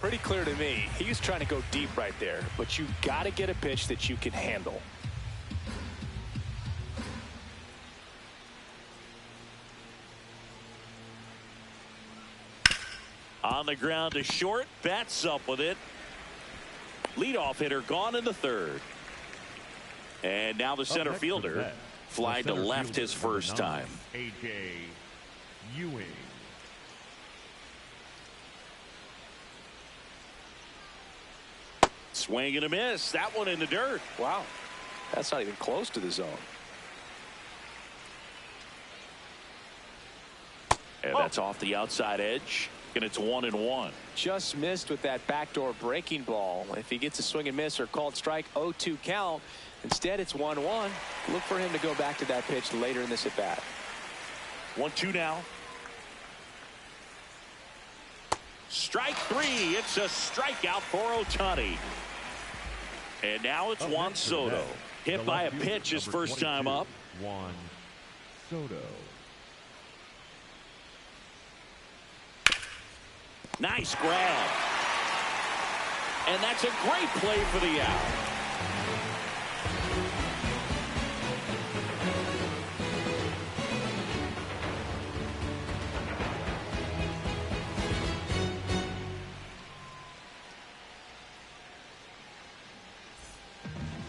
Pretty clear to me. He was trying to go deep right there, but you got to get a pitch that you can handle. On the ground to short, bats up with it. Leadoff hitter gone in the third. And now the center fielder flying to left his first time. A.J. Ewing. Swing and a miss. That one in the dirt. Wow. That's not even close to the zone. And that's off the outside edge. And it's 1-1. Just missed with that backdoor breaking ball. If he gets a swing and miss or called strike, 0-2 count. Instead, it's 1-1. Look for him to go back to that pitch later in this at bat. 1-2 now. Strike three. It's a strikeout for Ohtani. And now it's Juan Soto. Hit by a pitch his first time up. Juan Soto. Nice grab. And that's a great play for the out.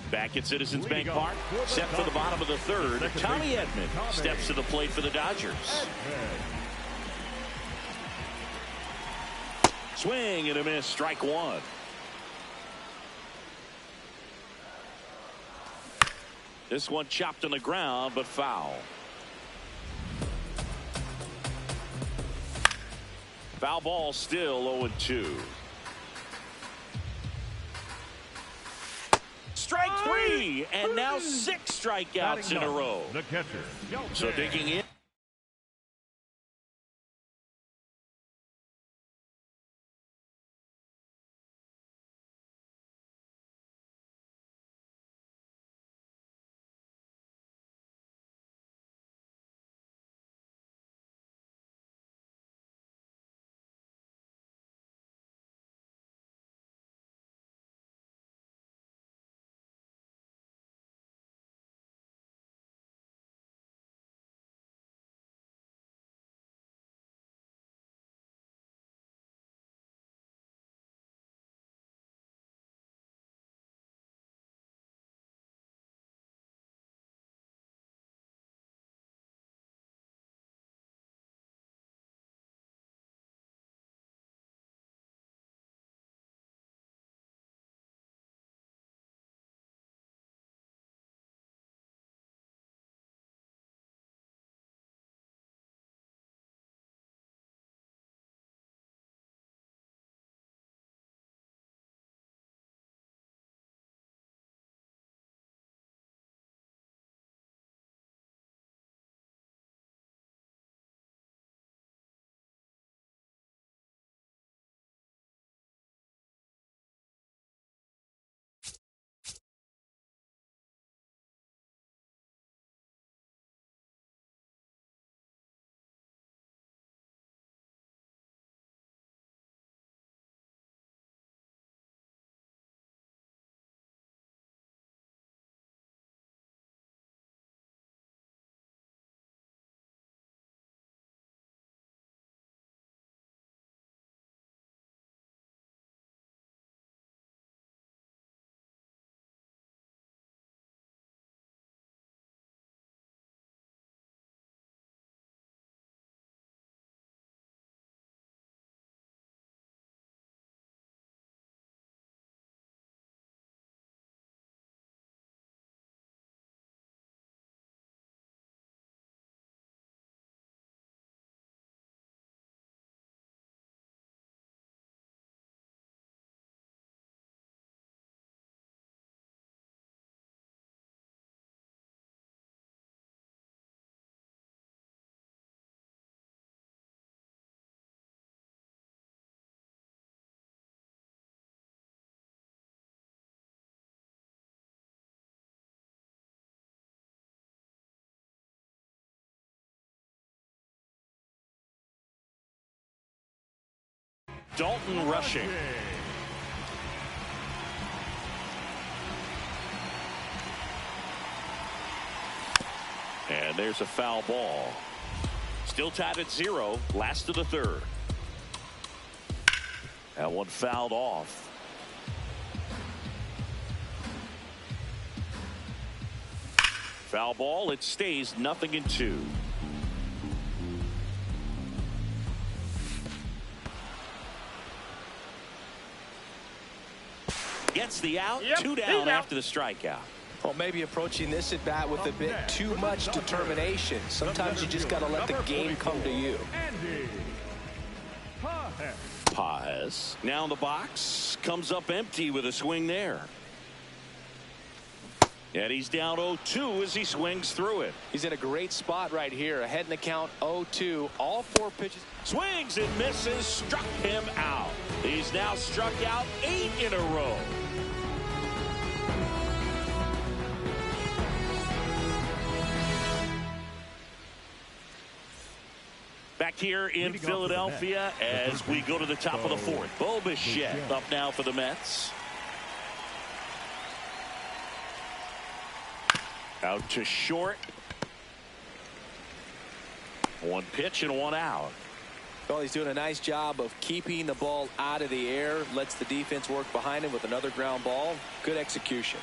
Back at Citizens Bank Park, set for the bottom of the third. Tommy Edman steps to the plate for the Dodgers. Swing and a miss, strike one. This one chopped on the ground, but foul. Foul ball, still 0-2. Strike three, and now 6 strikeouts in a row. The catcher. So digging in. Dalton rushing. And there's a foul ball. Still tied at 0. Last of the third. That one fouled off. Foul ball. It stays 0-2. Gets the out. 2 down after the strikeout. Well, maybe approaching this at bat with a bit too much determination. Sometimes you just got to let the game come to you. Paz now in the box, comes up empty with a swing there. And he's down 0-2 as he swings through it. He's in a great spot right here. Ahead in the count 0-2. All 4 pitches. Swings and misses, struck him out. He's now struck out 8 in a row. Back here in Philadelphia as we go to the top of the 4th. Bo Bichette up now for the Mets. Out to short. 1 pitch and 1 out. Well, he's doing a nice job of keeping the ball out of the air. Lets the defense work behind him with another ground ball. Good execution.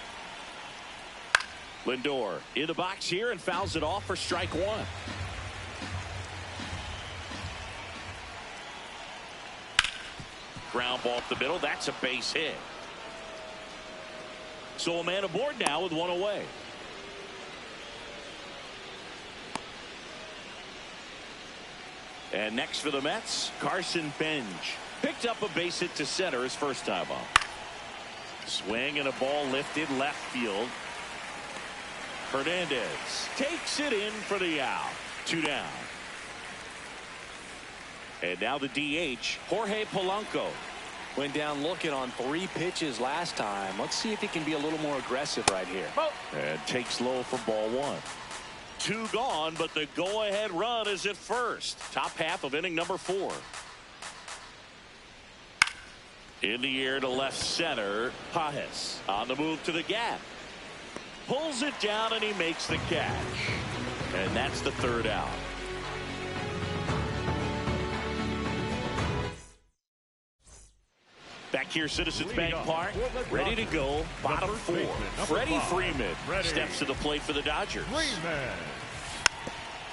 Lindor in the box here and fouls it off for strike 1. Ground ball up the middle. That's a base hit. So a man aboard now with 1 away. And next for the Mets, Carson Benj. Picked up a base hit to center his first time up. Swing and a ball lifted left field. Hernandez takes it in for the out. 2 down. And now the DH, Jorge Polanco. Went down looking on 3 pitches last time. Let's see if he can be a little more aggressive right here. And takes low for ball 1. 2 gone, but the go-ahead run is at first. Top half of inning number 4. In the air to left center. Pajes on the move to the gap. Pulls it down and he makes the catch. And that's the 3rd out. Back here, Citizens Bank Park, ready to go. Bottom 4. Freddie Freeman steps to the plate for the Dodgers.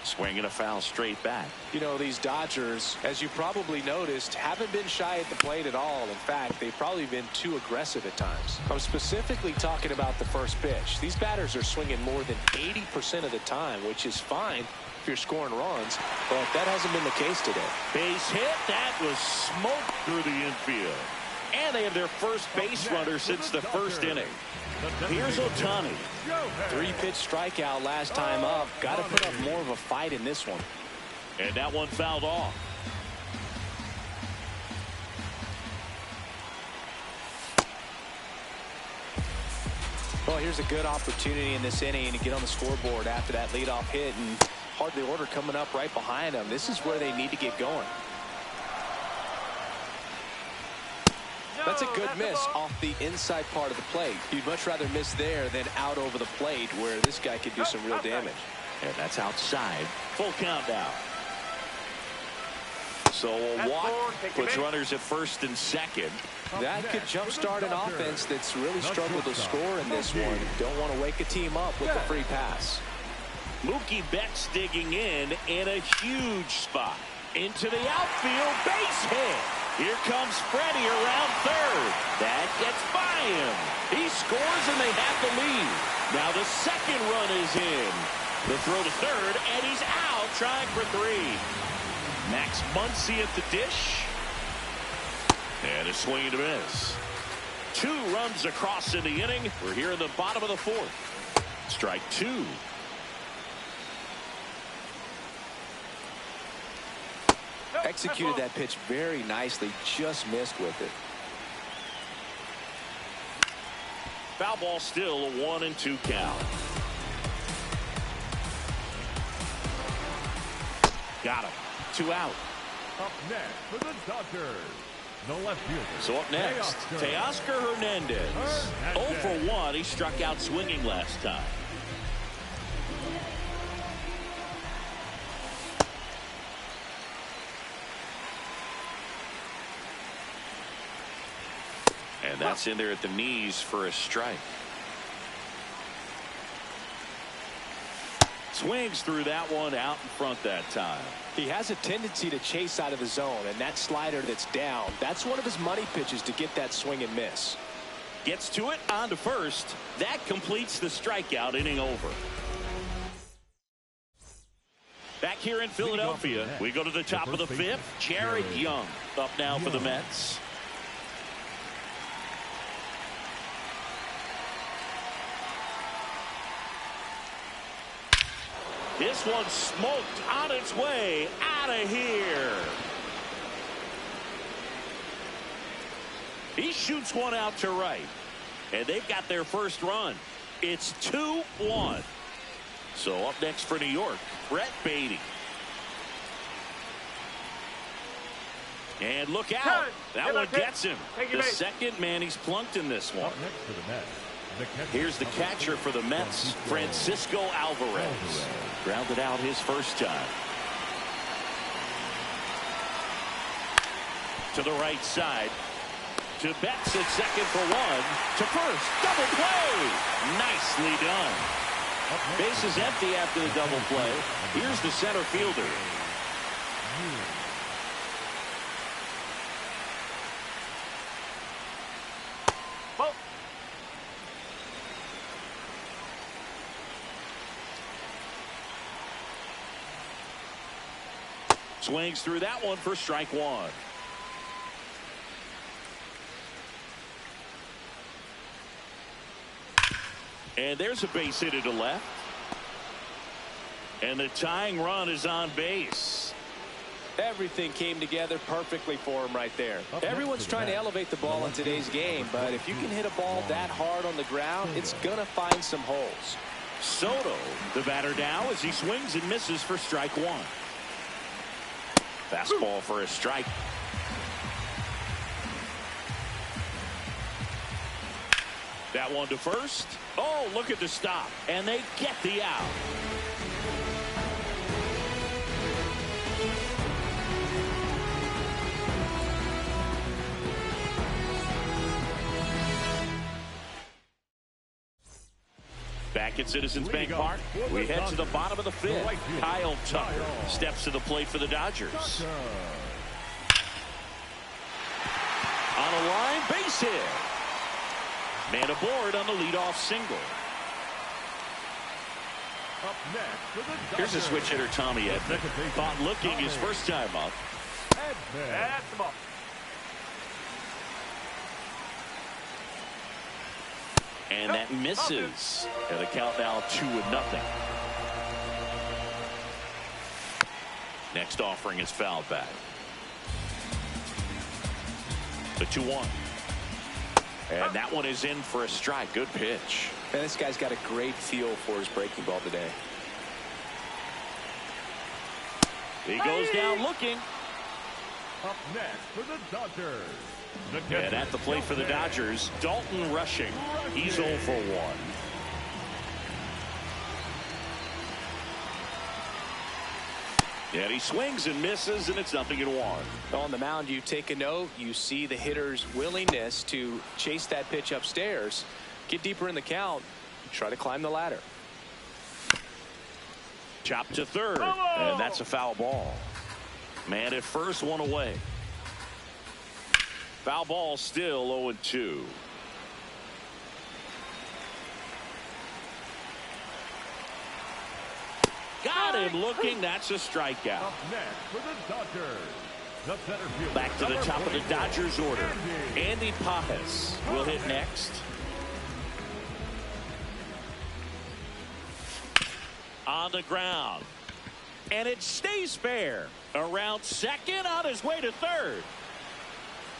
Swinging a foul straight back. You know, these Dodgers, as you probably noticed, haven't been shy at the plate at all. In fact, they've probably been too aggressive at times. I'm specifically talking about the first pitch. These batters are swinging more than 80% of the time, which is fine if you're scoring runs, but that hasn't been the case today. Base hit. That was smoke through the infield. And they have their first base runner since the 1st inning. Here's Ohtani. 3-pitch strikeout last time up. Got to put up more of a fight in this one. And that one fouled off. Well, here's a good opportunity in this inning to get on the scoreboard after that leadoff hit, and hardly order coming up right behind them. This is where they need to get going. That's a good miss off the inside part of the plate. You'd much rather miss there than out over the plate where this guy could do some real damage. And that's outside. Full count now. So a walk puts runners at 1st and 2nd. That could jumpstart an offense that's really struggled to score in this one. Don't want to wake a team up with a free pass. Mookie Betts digging in a huge spot. Into the outfield, base hit. Here comes Freddie around 3rd. That gets by him. He scores and they have the lead. Now the 2nd run is in. The throw to 3rd and he's out trying for 3. Max Muncy at the dish. And a swing and a miss. 2 runs across in the inning. We're here in the bottom of the 4th. Strike 2. Executed that pitch very nicely, just missed with it. Foul ball, still a 1-2 count. Got him. 2 out. Up next for the Dodgers, The left fielder. So up next, Teoscar Hernandez. 0 for 1. He struck out swinging last time. And that's in there at the knees for a strike. Swings through that one out in front that time. He has a tendency to chase out of the zone, and that slider that's down, that's one of his money pitches to get that swing and miss. Gets to it, on to first. That completes the strikeout, inning over. Back here in Philadelphia, we go to the top of the fifth. Jared Young up now for the Mets. This one's smoked on its way out of here. He shoots one out to right. And they've got their first run. It's 2-1. So up next for New York, Brett Beatty. And look out. That one gets him. The second man he's plunked in this one. Up next for the Mets. Here's the catcher for the Mets, Francisco Alvarez. Grounded out his first time. To the right side. To Betts at second for one. To first. Double play. Nicely done. Bases empty after the double play. Here's the center fielder. Swings through that one for strike one. And there's a base hit to left. And the tying run is on base. Everything came together perfectly for him right there. Everyone's trying to elevate the ball in today's game, but if you can hit a ball that hard on the ground, it's going to find some holes. Soto, the batter now as he swings and misses for strike one. Fastball for a strike. That one to first. Oh, look at the stop. And they get the out. Back at Citizens Bank Park, we head to the bottom of the fifth. Kyle Tucker steps to the plate for the Dodgers. On a line, base hit. Man aboard on the leadoff single. Up next for the Dodgers. Here's a switch hitter, Tommy Edman. Thought looking his first time up. That's the ball. And that misses. And the count now 2-0. Next offering is fouled back. The 2-1. And that one is in for a strike. Good pitch. Man, this guy's got a great feel for his breaking ball today. He goes down looking. Up next for the Dodgers. And at the plate for the Dodgers, Dalton Rushing. He's 0 for 1. And he swings and misses, and it's 0-1. On the mound, you take a note. You see the hitter's willingness to chase that pitch upstairs, get deeper in the count, try to climb the ladder. Chop to third, and that's a foul ball. Man at first, one away. Foul ball, still 0-2. Got him looking. That's a strikeout. Up next for the Dodgers. The center fielder. Back to the top of the Dodgers order. Andy Pajes will hit next. On the ground. And it stays fair. Around second, on his way to third.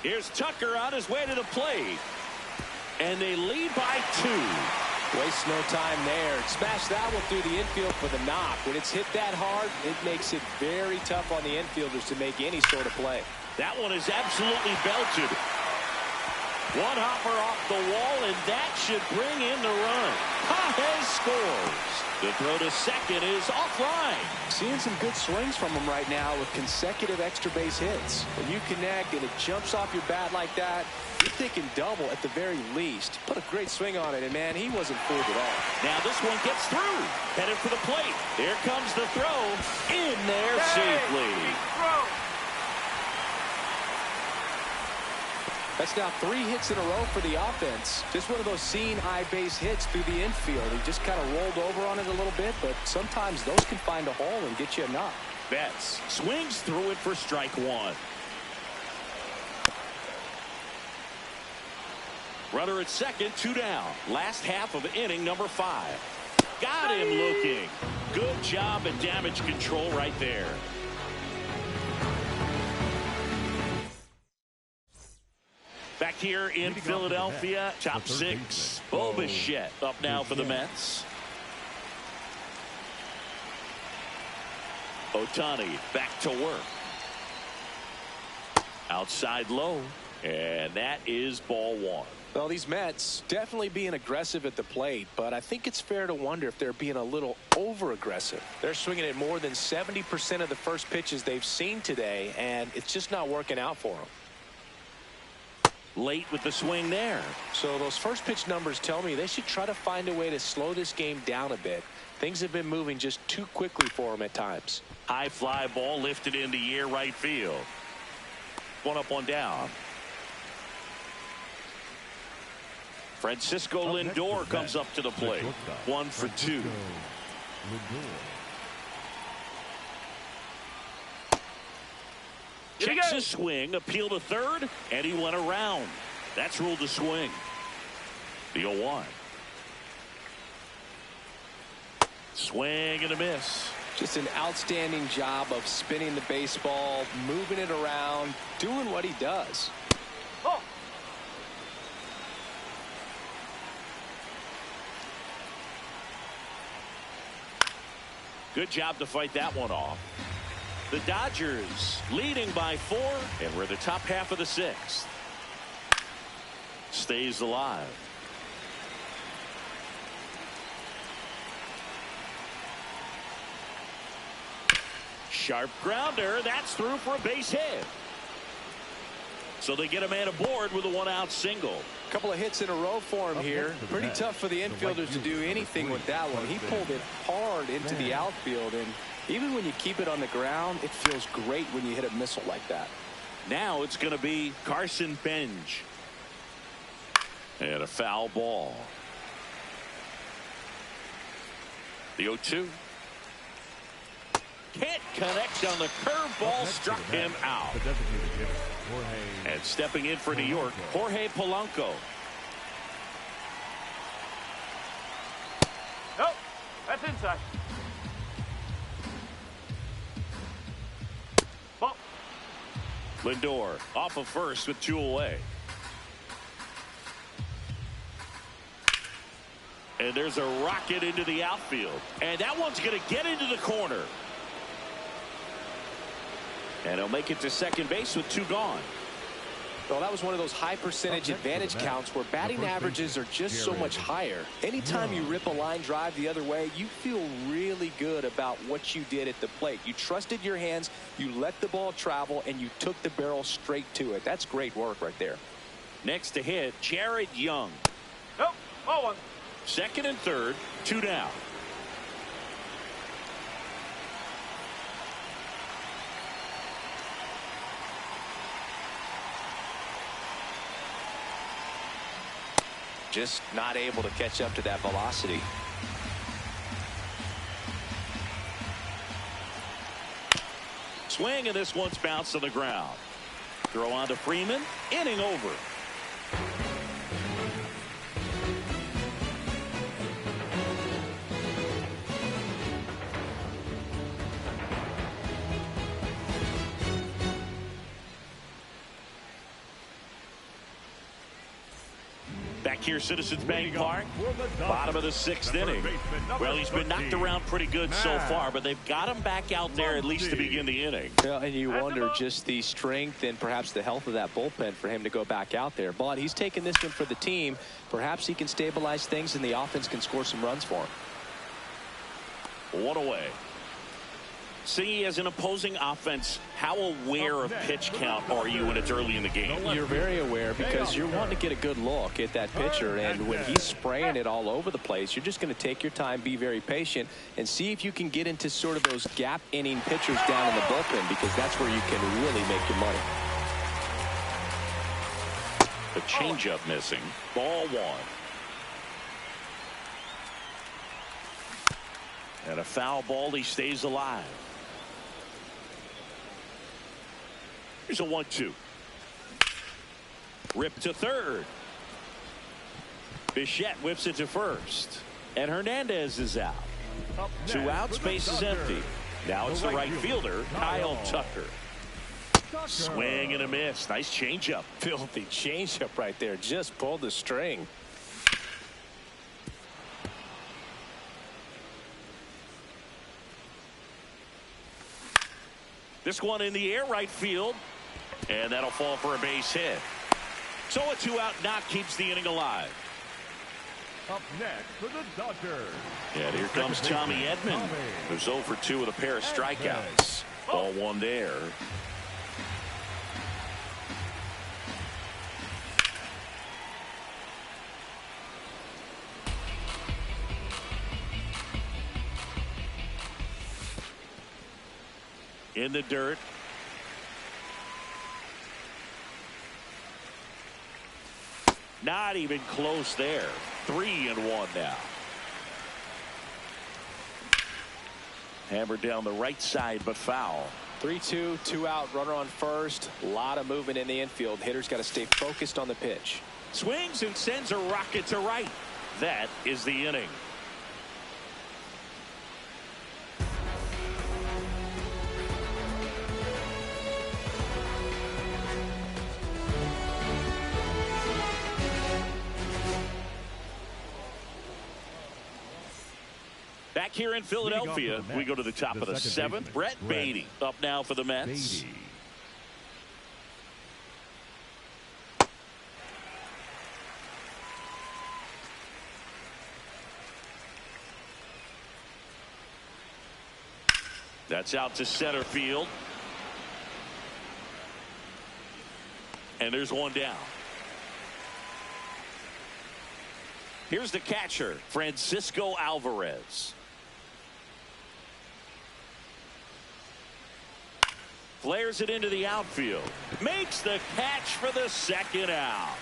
Here's Tucker on his way to the plate. And they lead by 2. Waste no time there. Smash that one through the infield for the knock. When it's hit that hard, it makes it very tough on the infielders to make any sort of play. That one is absolutely belted. One hopper off the wall, and that should bring in the run. Pages scores. The throw to second is offline. Seeing some good swings from him right now with consecutive extra base hits. When you connect and it jumps off your bat like that, you're thinking double at the very least. Put a great swing on it, and man, he wasn't fooled at all. Now this one gets through. Headed for the plate. There comes the throw. In there safely. That's now 3 hits in a row for the offense. Just one of those seeing high base hits through the infield. He just kind of rolled over on it a little bit, but sometimes those can find a hole and get you a knock. Betts swings through it for strike 1. Runner at second, 2 down. Last half of inning number 5. Got him looking. Good job at damage control right there. Back here in Philadelphia, top 6. Bo Bichette up now for the Mets. Ohtani back to work. Outside low, and that is ball 1. Well, these Mets definitely being aggressive at the plate, but I think it's fair to wonder if they're being a little over-aggressive. They're swinging at more than 70% of the first pitches they've seen today, and it's just not working out for them. Late with the swing there. So those first pitch numbers tell me they should try to find a way to slow this game down a bit. Things have been moving just too quickly for them at times. High fly ball lifted into the air right field. One up, one down. Francisco Lindor comes up to the plate. 1 for 2. Checks his swing, appeal to third, and he went around. That's ruled a swing. The 0-1. Swing and a miss. Just an outstanding job of spinning the baseball, moving it around, doing what he does. Oh. Good job to fight that one off. The Dodgers leading by 4, and we're in the top half of the 6th. Stays alive. Sharp grounder. That's through for a base hit. So they get a man aboard with a 1-out single. A couple of hits in a row for him here. Pretty tough for the infielders to do anything with that one. He pulled it hard into the outfield, and even when you keep it on the ground, it feels great when you hit a missile like that. Now it's going to be Carson Benj. And a foul ball. The 0-2. Can't connect on the curveball, struck him out. And stepping in for New York, Jorge Polanco. Nope, that's inside. Ball. Lindor off of first with 2 away. And there's a rocket into the outfield. And that one's going to get into the corner. And he'll make it to second base with 2 gone. Well, that was one of those high percentage advantage counts where batting averages are just so much higher. Anytime you rip a line drive the other way, you feel really good about what you did at the plate. You trusted your hands, you let the ball travel, and you took the barrel straight to it. That's great work right there. Next to hit, Jared Young. Nope, ball 1. Second and third, 2 down. Just not able to catch up to that velocity. Swing, and this one's bounced on the ground. Throw on to Freeman. Inning over. Back here, Citizens Bank Park, bottom of the 6th inning. Well, he's been knocked around pretty good so far, but they've got him back out there at least to begin the inning. Well, and you wonder just the strength and perhaps the health of that bullpen for him to go back out there. But he's taking this one for the team. Perhaps he can stabilize things and the offense can score some runs for him. 1 away. See, as an opposing offense, how aware of pitch count are you when it's early in the game? You're very aware because you're wanting to get a good look at that pitcher, and when he's spraying it all over the place, you're just going to take your time, be very patient, and see if you can get into sort of those gap inning pitchers down in the bullpen, because that's where you can really make your money. The changeup missing. Ball 1. And a foul ball. He stays alive. Here's a 1-2. Rip to third. Bichette whips it to first. And Hernandez is out. 2 outs, base is empty. Now it's the right fielder, Kyle Tucker. Swing and a miss. Nice changeup. Filthy changeup right there. Just pulled the string. This one in the air, right field. And that'll fall for a base hit. So a 2-out knock keeps the inning alive. Up next for the Dodgers. And here comes Tommy Edman, who's 0 for 2 with a pair of strikeouts. Ball 1 there. In the dirt. Not even close there. 3-1 now. Hammered down the right side, but foul. 3-2, 2 out, runner on first. A lot of movement in the infield. Hitter's got to stay focused on the pitch. Swings and sends a rocket to right. That is the inning. Back here in Philadelphia, we go to the top of the 7th. Brett Beatty up now for the Mets. That's out to center field. And there's one down. Here's the catcher, Francisco Alvarez. Flares it into the outfield. Makes the catch for the 2nd out.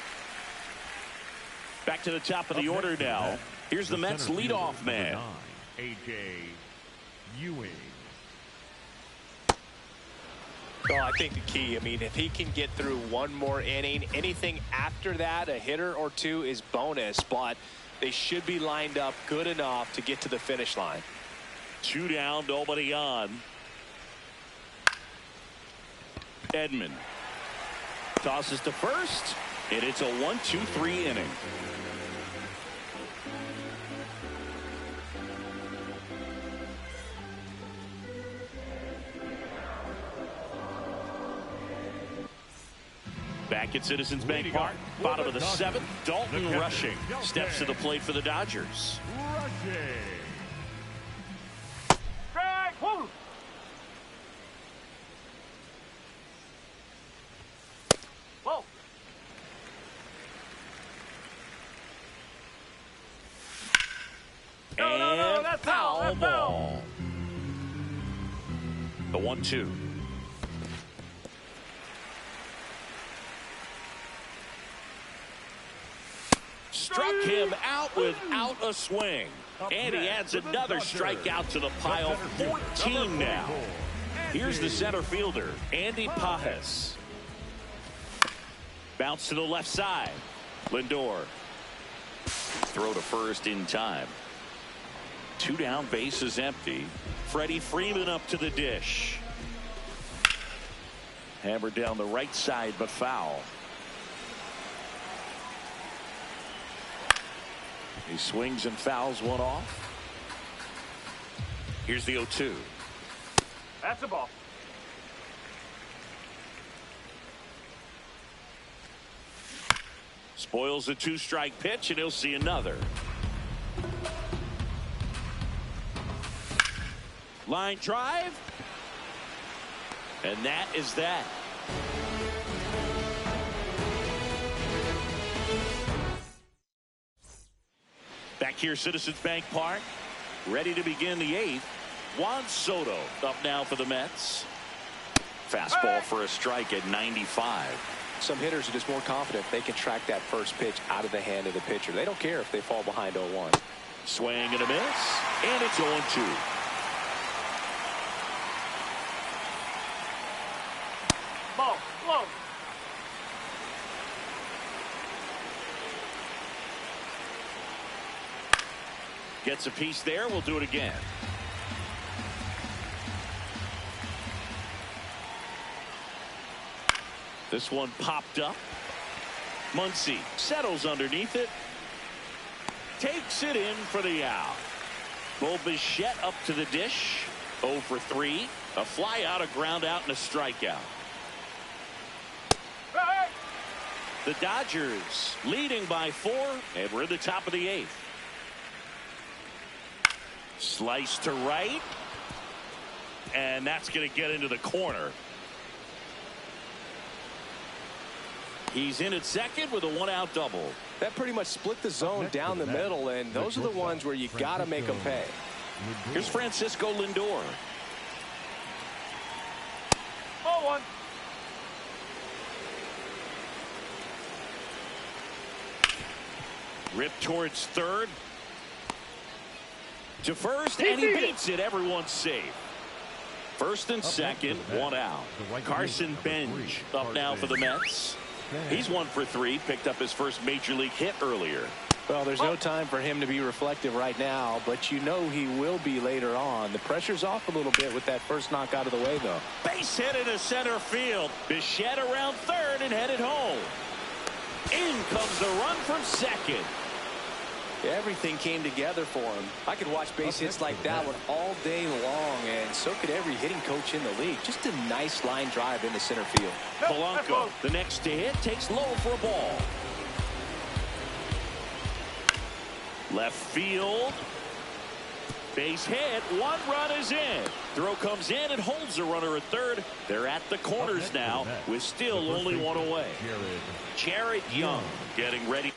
Back to the top of the order now. Here's the Mets leadoff man. A.J. Ewing. Well, I think the key, I mean, if he can get through one more inning, anything after that, a hitter or 2 is bonus, but they should be lined up good enough to get to the finish line. 2 down, nobody on. Edman tosses to first, and it's a 1-2-3 inning. Back at Citizens Bank Park, bottom of the 7th, Dalton Rushing steps to the plate for the Dodgers. Strike! Woo! Whoa! And that's foul foul, that's foul. ball. The 1-2. Struck him out without a swing. And he adds another strikeout to the pile. 14 now. Here's the center fielder, Andy Pajes. Bounce to the left side. Lindor. Throw to first in time. 2 down, base is empty. Freddie Freeman up to the dish. Hammered down the right side, but foul. He swings and fouls one off. Here's the 0-2. That's a ball. Spoils a 2-strike pitch, and he'll see another. Line drive. And that is that. Back here, Citizens Bank Park. Ready to begin the 8th. Juan Soto up now for the Mets. Fastball for a strike at 95. Some hitters are just more confident they can track that first pitch out of the hand of the pitcher. They don't care if they fall behind 0-1. Swing and a miss, and it's 0-2. Ball, low. Gets a piece there. We'll do it again. This one popped up. Muncy settles underneath it. Takes it in for the out. Bo Bichette up to the dish. 0 for 3. A fly out, a ground out, and a strikeout. Hey! The Dodgers leading by 4, and we're in the top of the 8th. Slice to right. And that's going to get into the corner. He's in at second with a 1-out double. That pretty much split the zone down the middle, and those are the ones where you got to make them pay. Here's Francisco Lindor. Ball 1. Ripped towards third. To first, and he beats it. Everyone's safe. First and second, 1 out. Carson Bench up now for the Mets. He's 1 for 3. Picked up his first major league hit earlier. Well, there's no time for him to be reflective right now, but you know he will be later on. The pressure's off a little bit with that first knock out of the way, though. Base hit into center field. Bichette around third and headed home. In comes the run from second. Everything came together for him. I could watch base hits like that one all day long, and so could every hitting coach in the league. Just a nice line drive into center field. Polanco, the next to hit, takes low for a ball. Left field. Base hit. 1 run is in. Throw comes in and holds the runner at third. They're at the corners now with still only 1 away. Jared Young getting ready.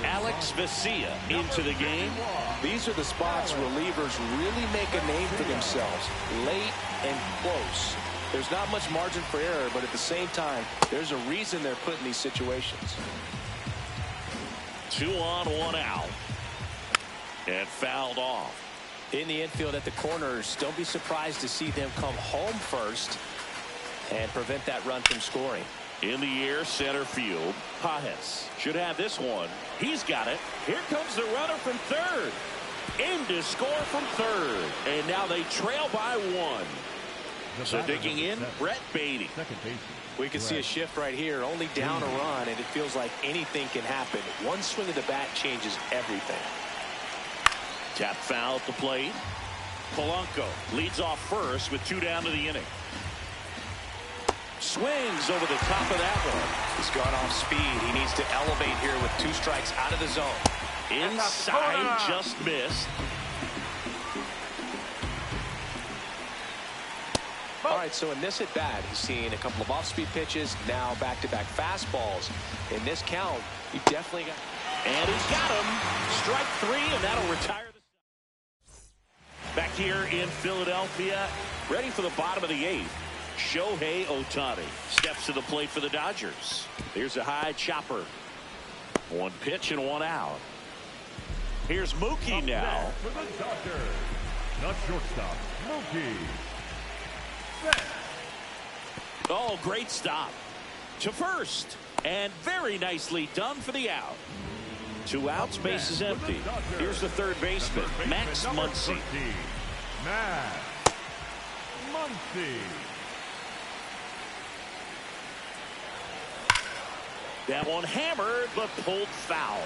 Alex Vesia into the game. These are the spots relievers really make a name for themselves. Late and close. There's not much margin for error, but at the same time, there's a reason they're put in these situations. 2 on, 1 out. And fouled off. In the infield at the corners, don't be surprised to see them come home first and prevent that run from scoring. In the air, center field. Pajes should have this one. He's got it. Here comes the runner from third. In to score from third. And now they trail by 1. So digging in, Brett Beatty. We can see a shift right here. Only down a run, and it feels like anything can happen. One swing of the bat changes everything. Tap foul at the plate. Polanco leads off first with 2 down to the inning. Swings over the top of that one. He's gone off speed. He needs to elevate here with 2 strikes out of the zone. Inside, just missed. All right, so in this at bat, he's seen a couple of off-speed pitches, now back-to-back fastballs. In this count, he definitely got. And he's got him. Strike 3, and that'll retire the. Back here in Philadelphia, ready for the bottom of the 8th. Shohei Ohtani steps to the plate for the Dodgers. Here's a high chopper. 1 pitch and 1 out. Here's Mookie now. For the Dodgers, the shortstop, Mookie. Oh, great stop. To first. And very nicely done for the out. 2 outs, base is empty. Here's the third baseman, Max Muncy. Max Muncy. That one hammered, but pulled foul.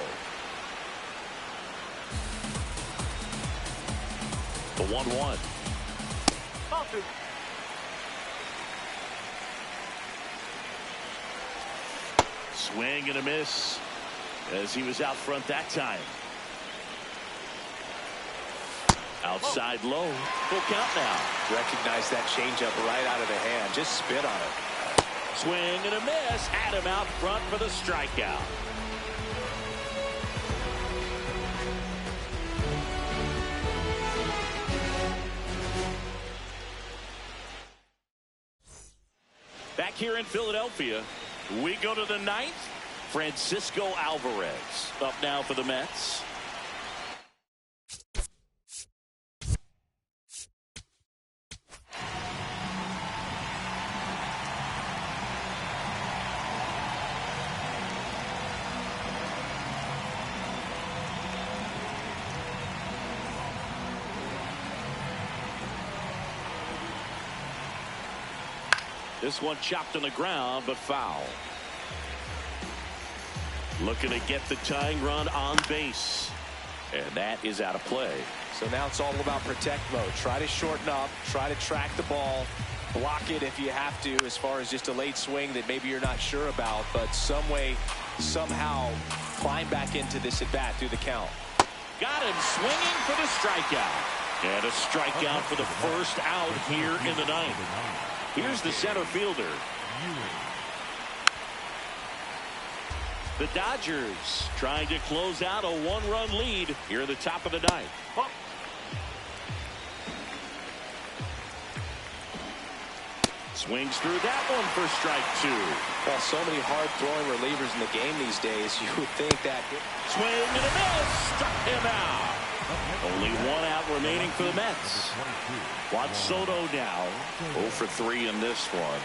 The 1-1. Ball two. Swing and a miss as he was out front that time. Outside low. Full count now. Recognize that changeup right out of the hand. Just spit on it. Swing and a miss. Had him out front for the strikeout. Back here in Philadelphia, we go to the ninth. Francisco Alvarez up now for the Mets. This one chopped on the ground, but foul. Looking to get the tying run on base. And that is out of play. So now it's all about protect mode. Try to shorten up. Try to track the ball. Block it if you have to, as far as just a late swing that maybe you're not sure about. But some way, somehow, climb back into this at-bat through the count. Got him swinging for the strikeout. And a strikeout for the first out here in the ninth. Here's the center fielder. The Dodgers trying to close out a one-run lead here at the top of the ninth. Swings through that one for strike two. Well, so many hard-throwing relievers in the game these days, you would think that. Swing and a miss. Struck him out. Only one out remaining for the Mets. Juan Soto now 0 for 3 in this one.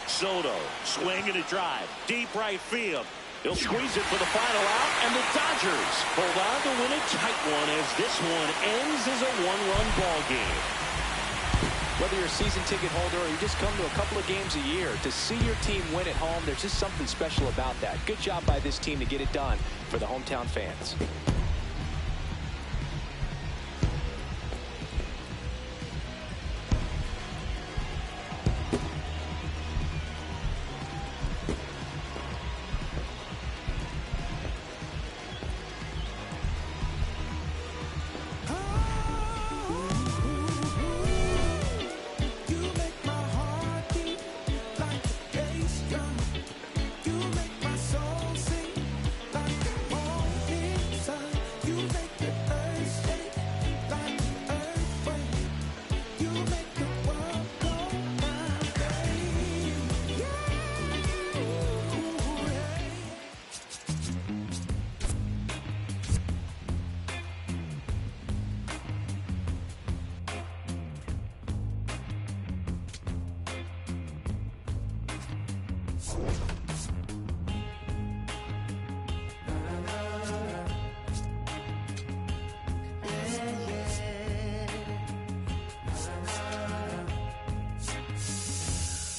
Soto swing and a drive. Deep right field. He'll squeeze it for the final out, and the Dodgers hold on to win a tight one as this one ends as a one-run ball game. Whether you're a season ticket holder or you just come to a couple of games a year, to see your team win at home, there's just something special about that. Good job by this team to get it done for the hometown fans.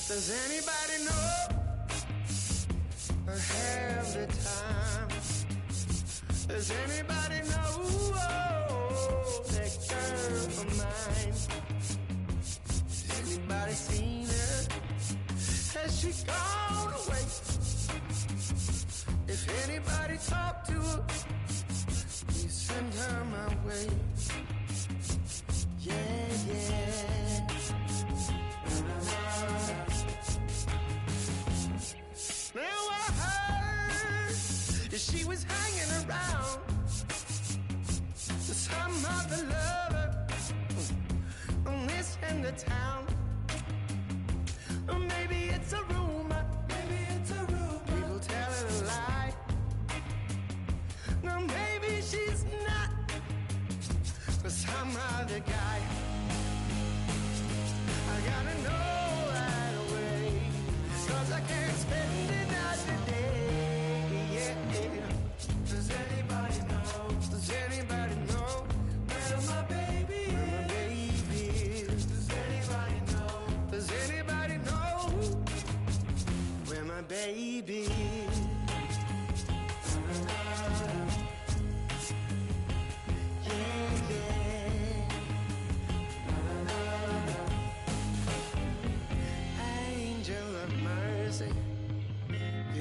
Does anybody know or have the time? Does anybody know that girl of mine? Has anybody seen her? Has she gone away? If anybody talk to her, please send her my way. Yeah, yeah. Now I heard that she was hanging around with some other lover on this end of town. Or maybe it's a rumor. Maybe it's a rumor. People tell her a lie. No, maybe she's not for some other guy. I gotta know right away, 'cause I can't spend another day. Yeah. Does anybody know? Does anybody know where my baby is? Does anybody know? Does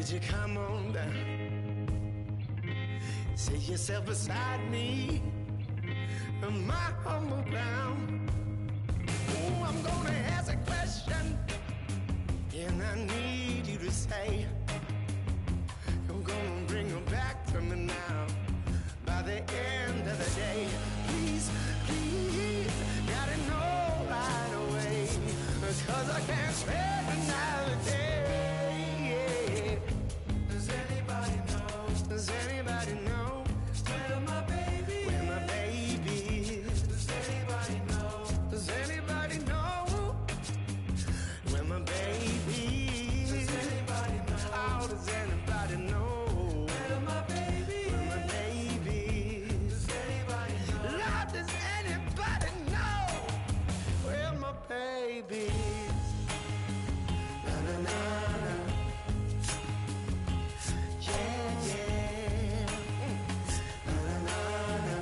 would you come on down? Sit yourself beside me on my humble ground. Oh, I'm gonna ask a question, and I need you to say, I'm gonna bring her back to me now by the end of the day. Please, please, gotta know right away, 'cause I can't spend another day. Does anybody know? Does anybody know? Where my baby? Where my baby is? Does anybody know? Does anybody know? Where my baby is? Does anybody know? How does anybody know? Where my baby? Where my baby is? Does anybody know? Lord, does anybody know where my baby is? Na na na na. Yeah, yeah. Na na na na.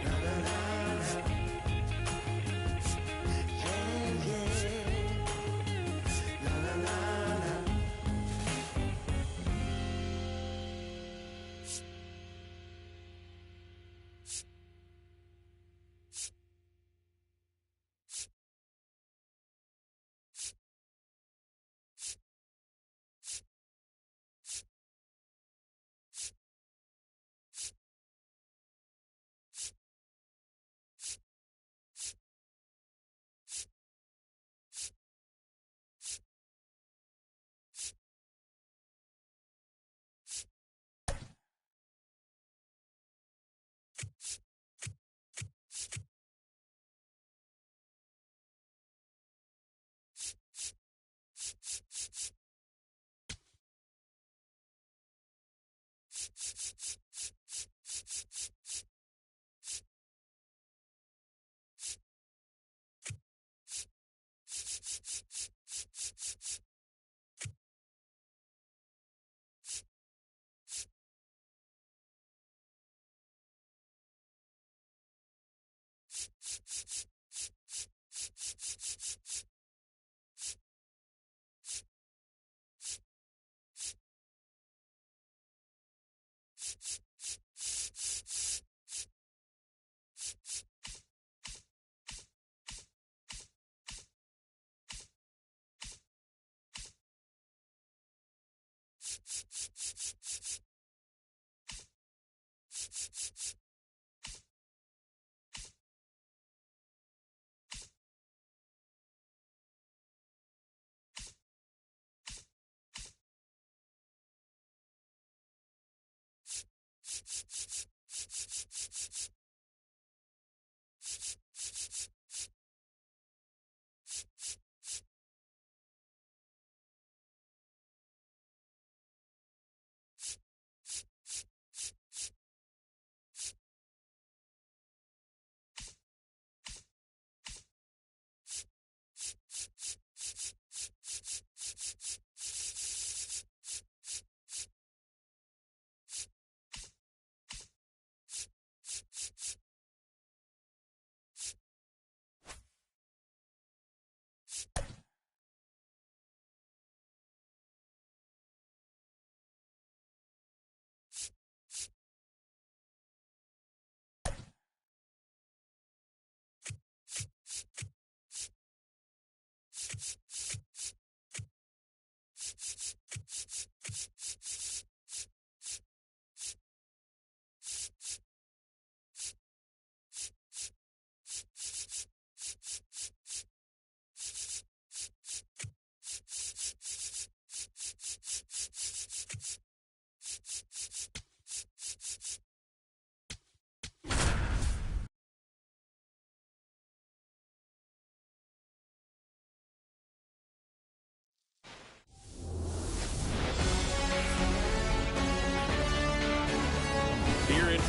Na na na na. Yeah, yeah. Na na na na.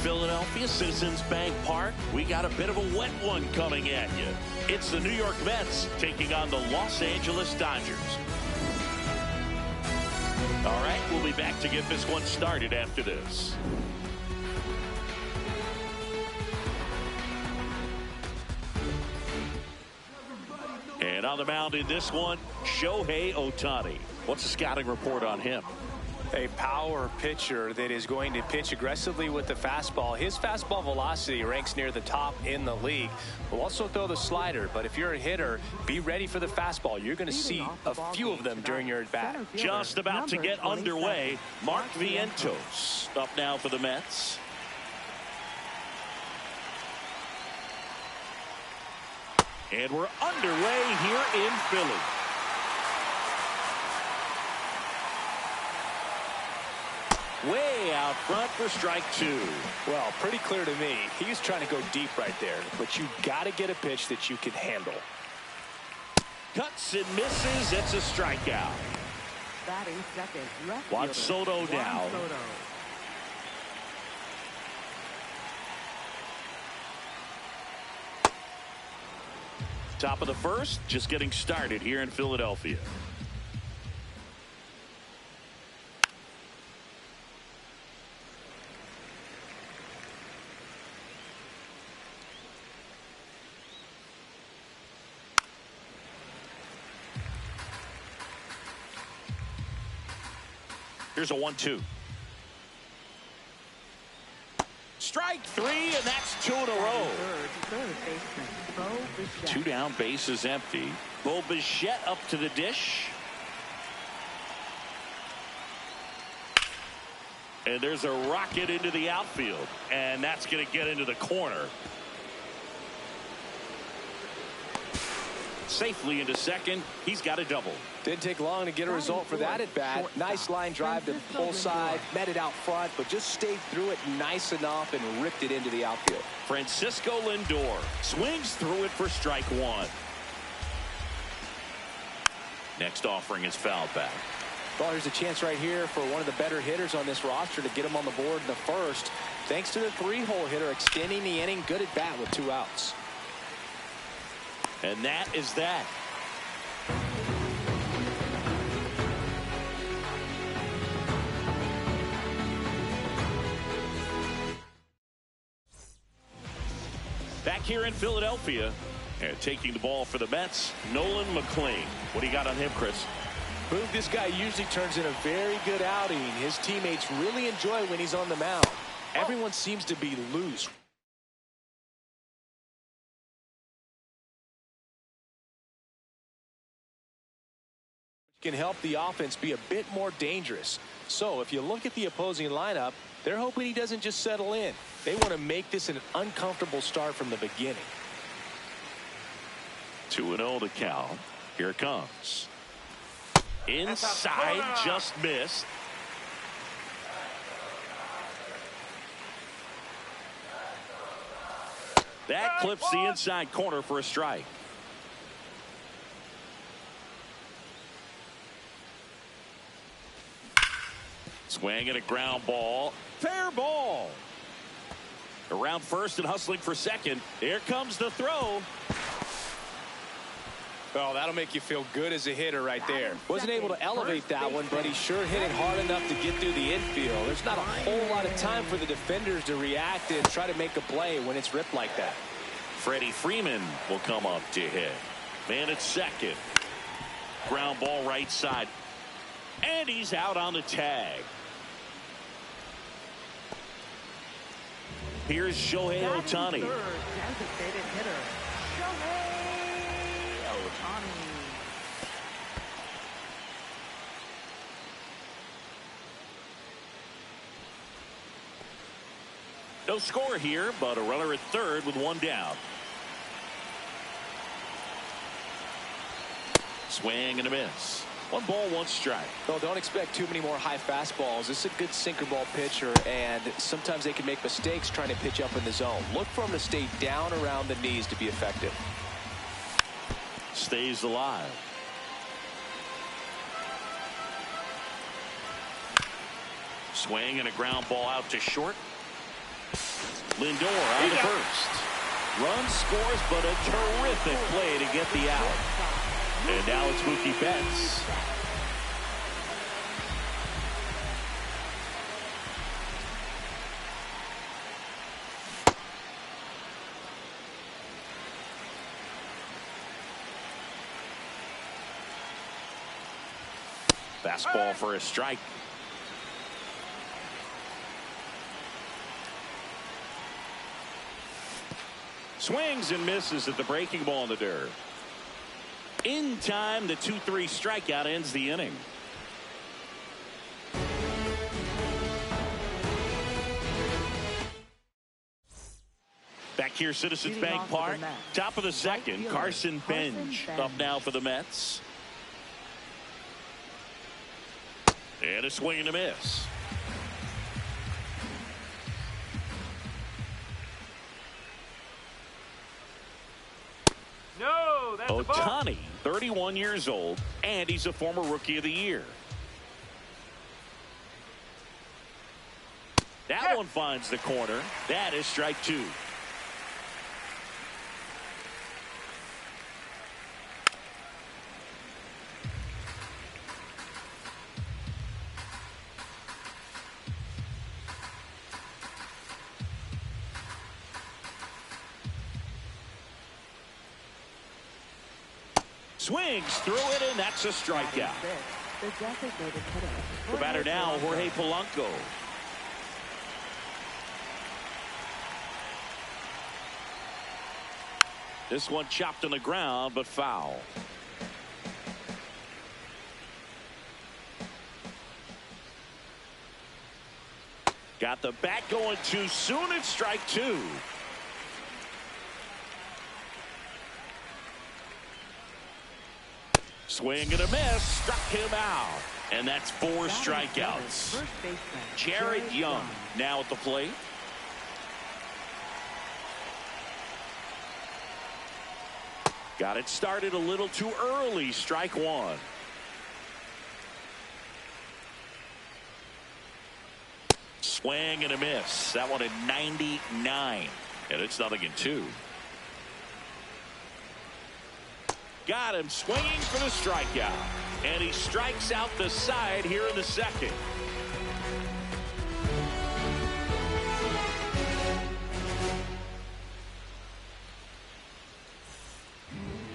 Philadelphia, Citizens Bank Park. We got a bit of a wet one coming at you. It's the New York Mets taking on the Los Angeles Dodgers. All right, we'll be back to get this one started after this. And And on the mound in this one, Shohei Ohtani. What's the scouting report on him? A power pitcher that is going to pitch aggressively with the fastball. His fastball velocity ranks near the top in the league. Will also throw the slider, but if you're a hitter, be ready for the fastball. You're going to see a few of them during your at-bat. Just about to get underway. Mark Vientos up now for the Mets. And we're underway here in Philly. Way out front for strike two. Well, pretty clear to me. He's trying to go deep right there, but you got to get a pitch that you can handle. Cuts and misses. It's a strikeout. Batting second, left Juan fielder, Soto Juan now. Soto. Top of the first, just getting started here in Philadelphia. Here's a 1-2. Strike three, and that's two in a row. Third baseman, Bo Bichette. Two down, bases empty. Bo Bichette up to the dish. And there's a rocket into the outfield, and that's going to get into the corner. Safely into second. He's got a double. Didn't take long to get a result for that at bat. Nice line drive to pull side, met it out front, but just stayed through it nice enough and ripped it into the outfield. Francisco Lindor swings through it for strike one. Next offering is fouled back. Well, here's a chance right here for one of the better hitters on this roster to get him on the board in the first. Thanks to the three-hole hitter extending the inning. Good at bat with 2 outs. And that is that. Back here in Philadelphia, and taking the ball for the Mets, Nolan McLean. What do you got on him, Chris? Boog, this guy usually turns in a very good outing. His teammates really enjoy when he's on the mound. Everyone seems to be loose. Can help the offense be a bit more dangerous. So if you look at the opposing lineup, they're hoping he doesn't just settle in. They want to make this an uncomfortable start from the beginning. 2-0 to count. Here it comes. Inside, just missed. That clips the inside corner for a strike. Swing and a ground ball. Fair ball. Around first and hustling for second. Here comes the throw. Well, that'll make you feel good as a hitter right there. Wasn't able to elevate that one, but he sure hit it hard enough to get through the infield. There's not a whole lot of time for the defenders to react and try to make a play when it's ripped like that. Freddie Freeman will come up to hit. Man at second. Ground ball right side. And he's out on the tag. Here's Shohei Ohtani. Third designated hitter, Shohei Ohtani. No score here, but a runner at third with one down. Swing and a miss. 1 ball, 1 strike. Well, don't expect too many more high fastballs. This is a good sinker ball pitcher, and sometimes they can make mistakes trying to pitch up in the zone. Look for him to stay down around the knees to be effective. Stays alive. Swing and a ground ball out to short. Lindor on the first. Run scores, but a terrific play to get the out. And now it's Mookie Betts. Fastball for a strike. Swings and misses at the breaking ball in the dirt. In time, the 2-3 strikeout ends the inning. Back here, Citizens Bank Park. Top of the second, Carson Bench up now for the Mets. And a swing and a miss. No, that's a ball. Ohtani, 31 years old, and he's a former Rookie of the Year. That one finds the corner. That is strike two. Swings through it, and that's a strikeout. The designated hitter. The batter now, Jorge Polanco. This one chopped on the ground, but foul. Got the bat going too soon. It's strike two. Swing and a miss, struck him out. And that's four strikeouts. Jared Young now at the plate. Got it started a little too early. Strike one. Swing and a miss. That one at 99. And it's 0-2. Got him swinging for the strikeout. And he strikes out the side here in the second.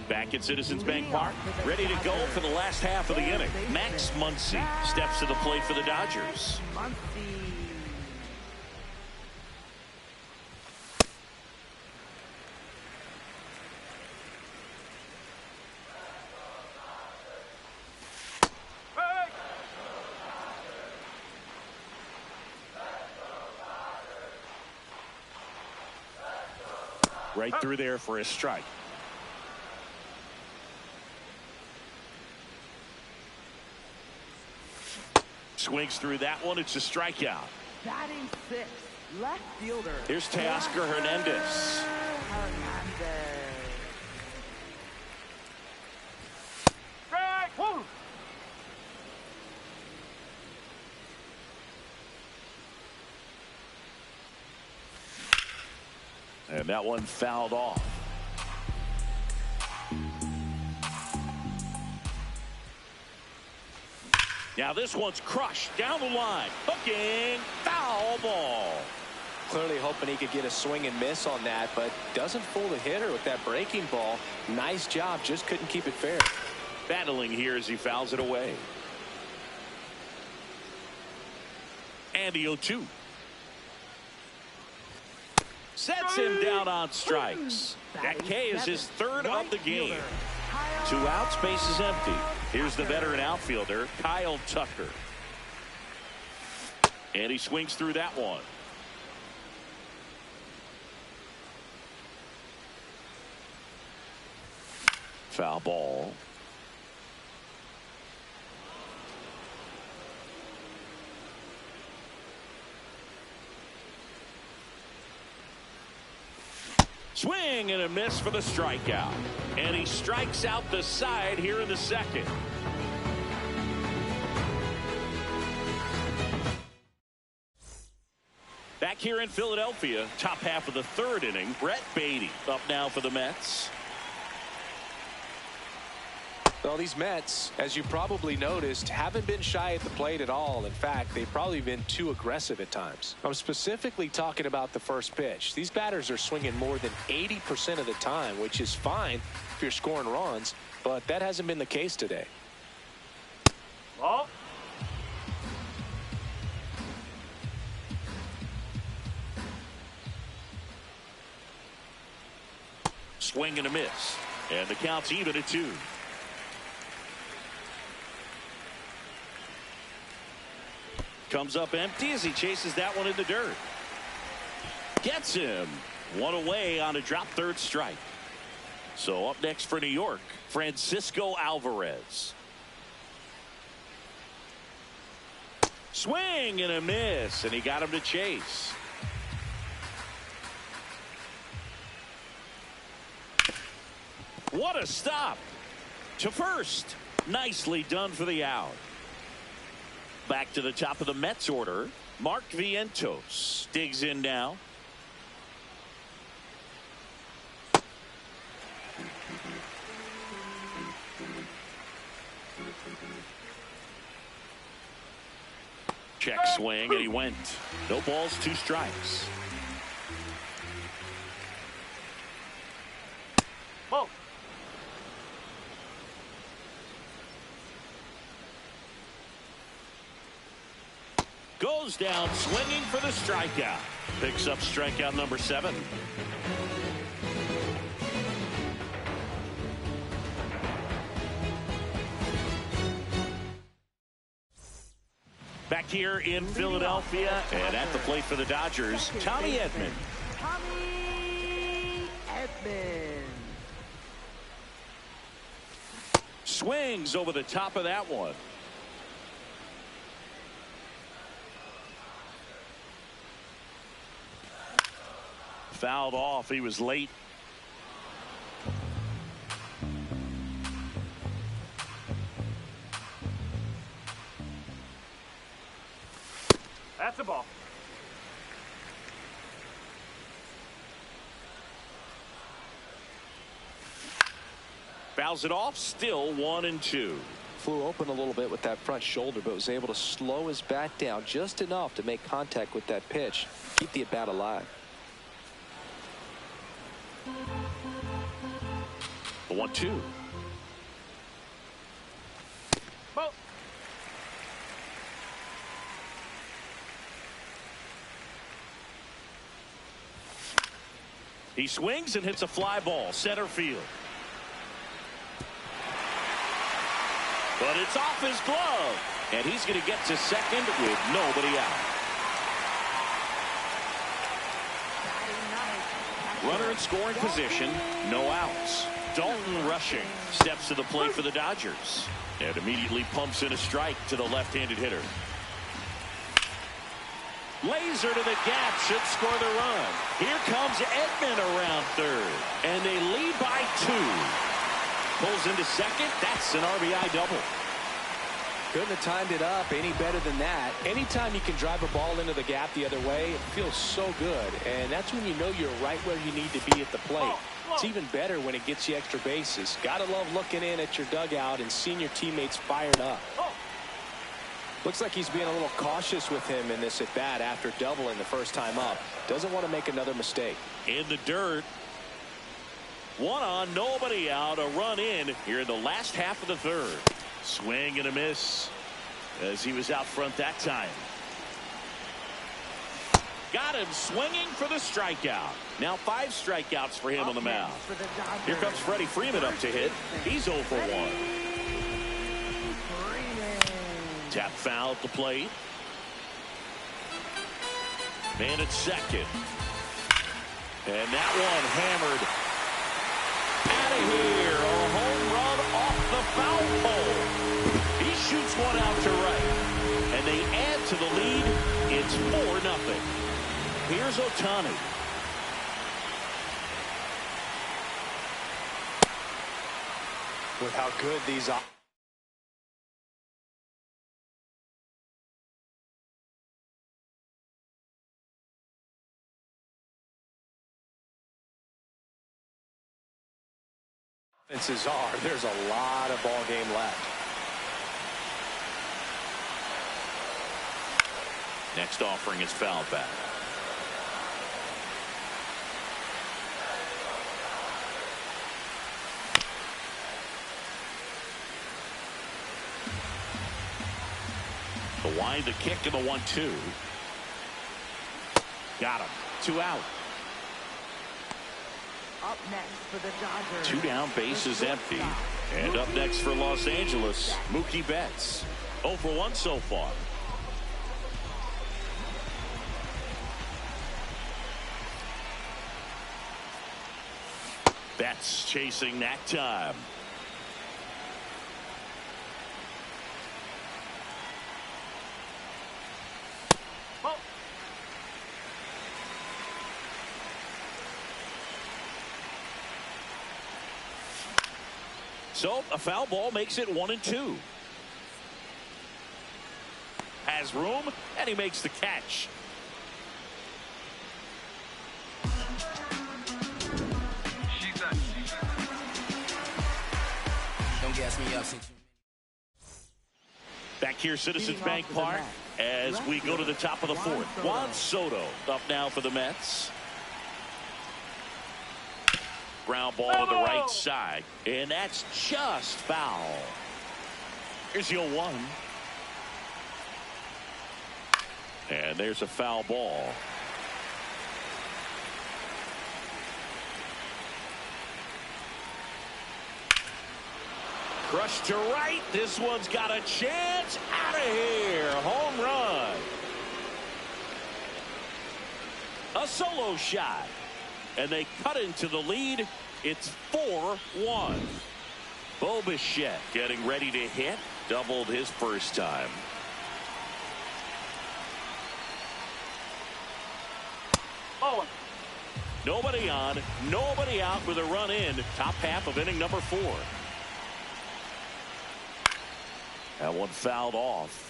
Back at Citizens Bank Park, ready to go for the last half of the inning. Max Muncy steps to the plate for the Dodgers. Right through there for a strike. Swings through that one. It's a strikeout. Batting six, left fielder. Here's Teoscar Hernandez. Strike. Woo. And that one fouled off. Now this one's crushed down the line. Hooking. Foul ball. Clearly hoping he could get a swing and miss on that, but doesn't fool the hitter with that breaking ball. Nice job. Just couldn't keep it fair. Battling here as he fouls it away. And the 0-2. Sets him down on strikes. That K is his third of the game. 2 outs, base is empty. Here's the veteran outfielder, Kyle Tucker. And he swings through that one. Foul ball. Swing and a miss for the strikeout. And he strikes out the side here in the second. Back here in Philadelphia, top half of the third inning, Brett Beatty up now for the Mets. Well, these Mets, as you probably noticed, haven't been shy at the plate at all. In fact, they've probably been too aggressive at times. I'm specifically talking about the first pitch. These batters are swinging more than 80% of the time, which is fine if you're scoring runs, but that hasn't been the case today. Ball. swing and a miss. And the count's even at 2. Comes up empty as he chases that one in the dirt. Gets him. One away on a drop third strike. So up next for New York, Francisco Alvarez. Swing and a miss, and he got him to chase. What a stop to first. Nicely done for the out. Back to the top of the Mets order. Mark Vientos digs in now. Check swing, and he went. No balls, 2 strikes. Whoa. Goes down swinging for the strikeout. Picks up strikeout number 7. Back here in Philadelphia and at the plate for the Dodgers, Tommy Edman. Tommy Edman. Swings over the top of that one. Fouled off. He was late. That's a ball. Fouls it off. Still 1-2. Flew open a little bit with that front shoulder, but was able to slow his bat down just enough to make contact with that pitch. Keep the at-bat alive. The 1-2. Ball. He swings and hits a fly ball center field. But it's off his glove, and he's going to get to second with nobody out. Runner in scoring position, no outs. Dalton Rushing steps to the plate for the Dodgers and immediately pumps in a strike to the left-handed hitter. Laser to the gap, should score the run. Here comes Edman around third, and they lead by 2. Pulls into second. That's an RBI double. Couldn't have timed it up any better than that. Anytime you can drive a ball into the gap the other way, it feels so good. And that's when you know you're right where you need to be at the plate. It's even better when it gets you extra bases. Gotta love looking in at your dugout and seeing your teammates fired up. Looks like he's being a little cautious with him in this at-bat after doubling the first time up. Doesn't want to make another mistake. In the dirt. 1 on, nobody out. A run in here in the last half of the third. Swing and a miss as he was out front that time. Got him swinging for the strikeout. Now 5 strikeouts for him on the mound. Here comes Freddie Freeman up to hit. He's 0 for 1. Tap foul at the plate. Man at second. And that one hammered out of here. A home run off the foul pole. He shoots one out to right. And they add to the lead. It's 4-0. Here's Ohtani. With how good these are. There's a lot of ball game left. Next offering is fouled back. The wind, the kick, and the 1-2. Got him. 2 out. Up next for the Dodgers. 2 down, bases empty. And up next for Los Angeles, Mookie Betts. 0 for 1 so far. Betts chasing that time. Ball. So a foul ball makes it 1-2. Has room, and he makes the catch. Don't gas me up. Back here, Citizens Bank Park, as we go to the top of the 4th. Juan Soto up now for the Mets. Ground ball to the right side, and that's just foul. Here's the 0-1. And there's a foul ball. Crushed to right. This one's got a chance. Out of here. Home run. A solo shot. And they cut into the lead. It's 4-1. Bo Bichette getting ready to hit. Doubled his first time. Oh. Nobody on, nobody out with a run in. Top half of inning number 4. That one fouled off.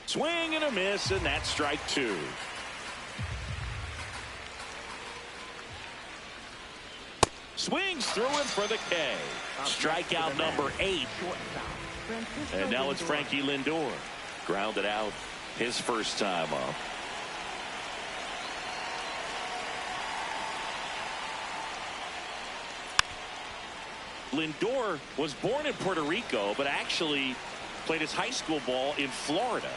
Swing and a miss, and that's strike 2. Swings through it for the K. Strikeout number 8. And now it's Frankie Lindor. Grounded out his first time up. Lindor was born in Puerto Rico, but actually played his high school ball in Florida.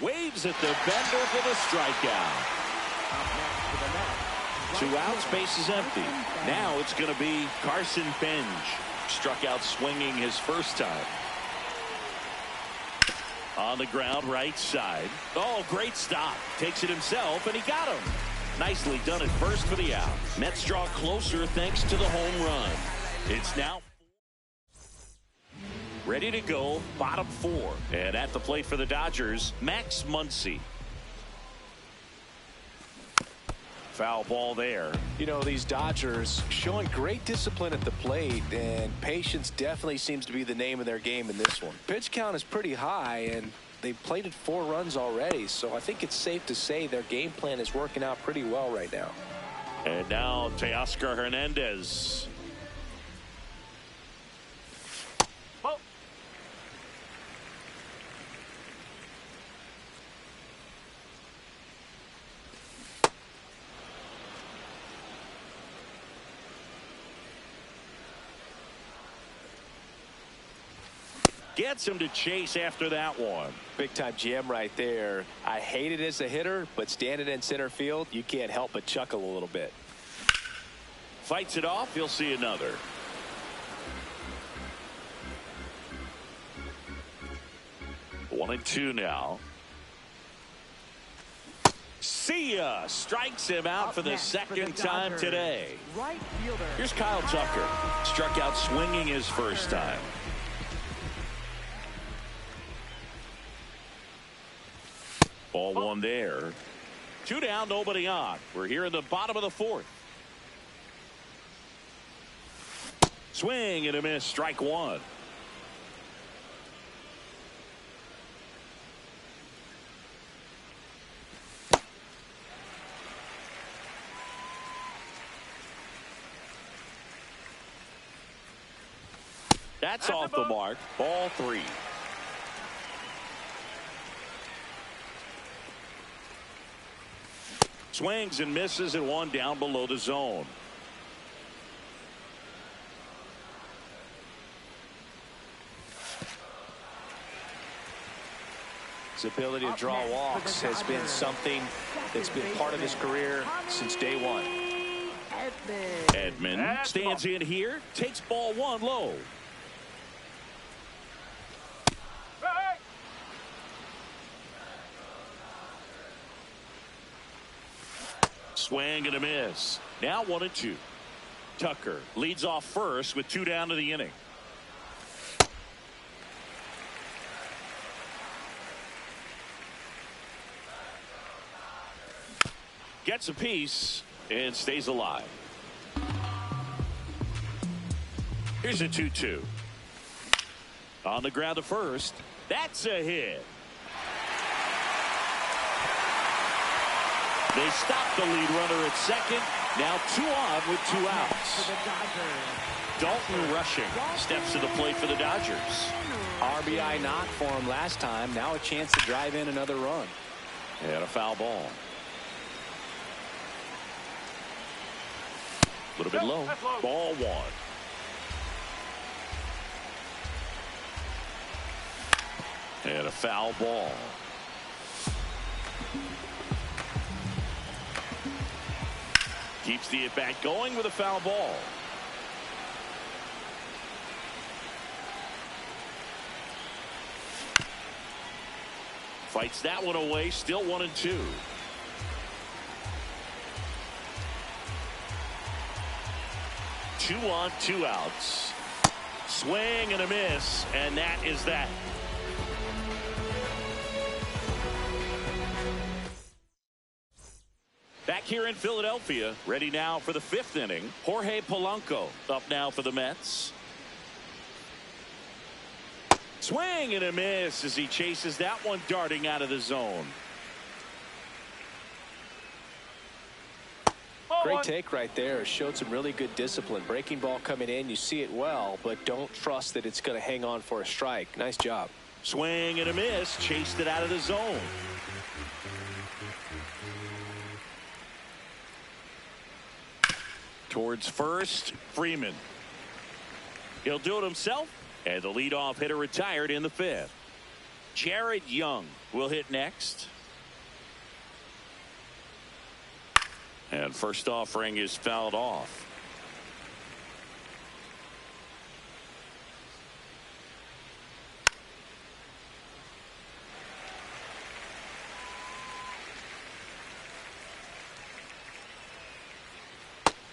Waves at the bender for the strikeout. 2 outs, bases empty. Now it's going to be Carson Benj. Struck out swinging his first time. On the ground, right side. Oh, great stop. Takes it himself, and he got him. Nicely done at first for the out. Mets draw closer thanks to the home run. It's now ready to go, bottom 4. And at the plate for the Dodgers, Max Muncy. Foul ball there. You know, these Dodgers showing great discipline at the plate, and patience definitely seems to be the name of their game in this one. Pitch count is pretty high, and they've plated 4 runs already, so I think it's safe to say their game plan is working out pretty well right now. And now Teoscar Hernandez. Oh. Gets him to chase after that one. Big time GM right there. I hate it as a hitter, but standing in center field, you can't help but chuckle a little bit. Fights it off. You'll see another. One and 2 now. See ya. Strikes him out for the second time today. Right fielder. Here's Kyle Tucker. Struck out swinging his first time. Ball 1 there. 2 down, nobody on. We're here in the bottom of the 4th. Swing and a miss, strike 1. That's off the mark. Ball 3. Swings and misses at one down below the zone. His ability to draw walks has been something that's been part of his career since day one. Edman stands in here, takes ball 1 low. Swing and a miss. Now 1-2. Tucker leads off first with 2 down to the inning. Gets a piece and stays alive. Here's a 2-2. On the ground to first. That's a hit. They stop the lead runner at second. Now 2 on with 2 outs. Dalton Rushing steps to the plate for the Dodgers. RBI knock for him last time. Now a chance to drive in another run. And a foul ball. A little bit low. Ball 1. And a foul ball. Keeps the at-bat going with a foul ball. Fights that one away. Still 1-2. Two on, 2 outs. Swing and a miss, and that is that. Back here in Philadelphia, ready now for the 5th inning. Jorge Polanco up now for the Mets. Swing and a miss as he chases that one darting out of the zone. Great take right there. Showed some really good discipline. Breaking ball coming in. You see it well, but don't trust that it's going to hang on for a strike. Nice job. Swing and a miss. Chased it out of the zone. Towards first, Freeman. He'll do it himself, and the leadoff hitter retired in the 5th. Jared Young will hit next. And first offering is fouled off.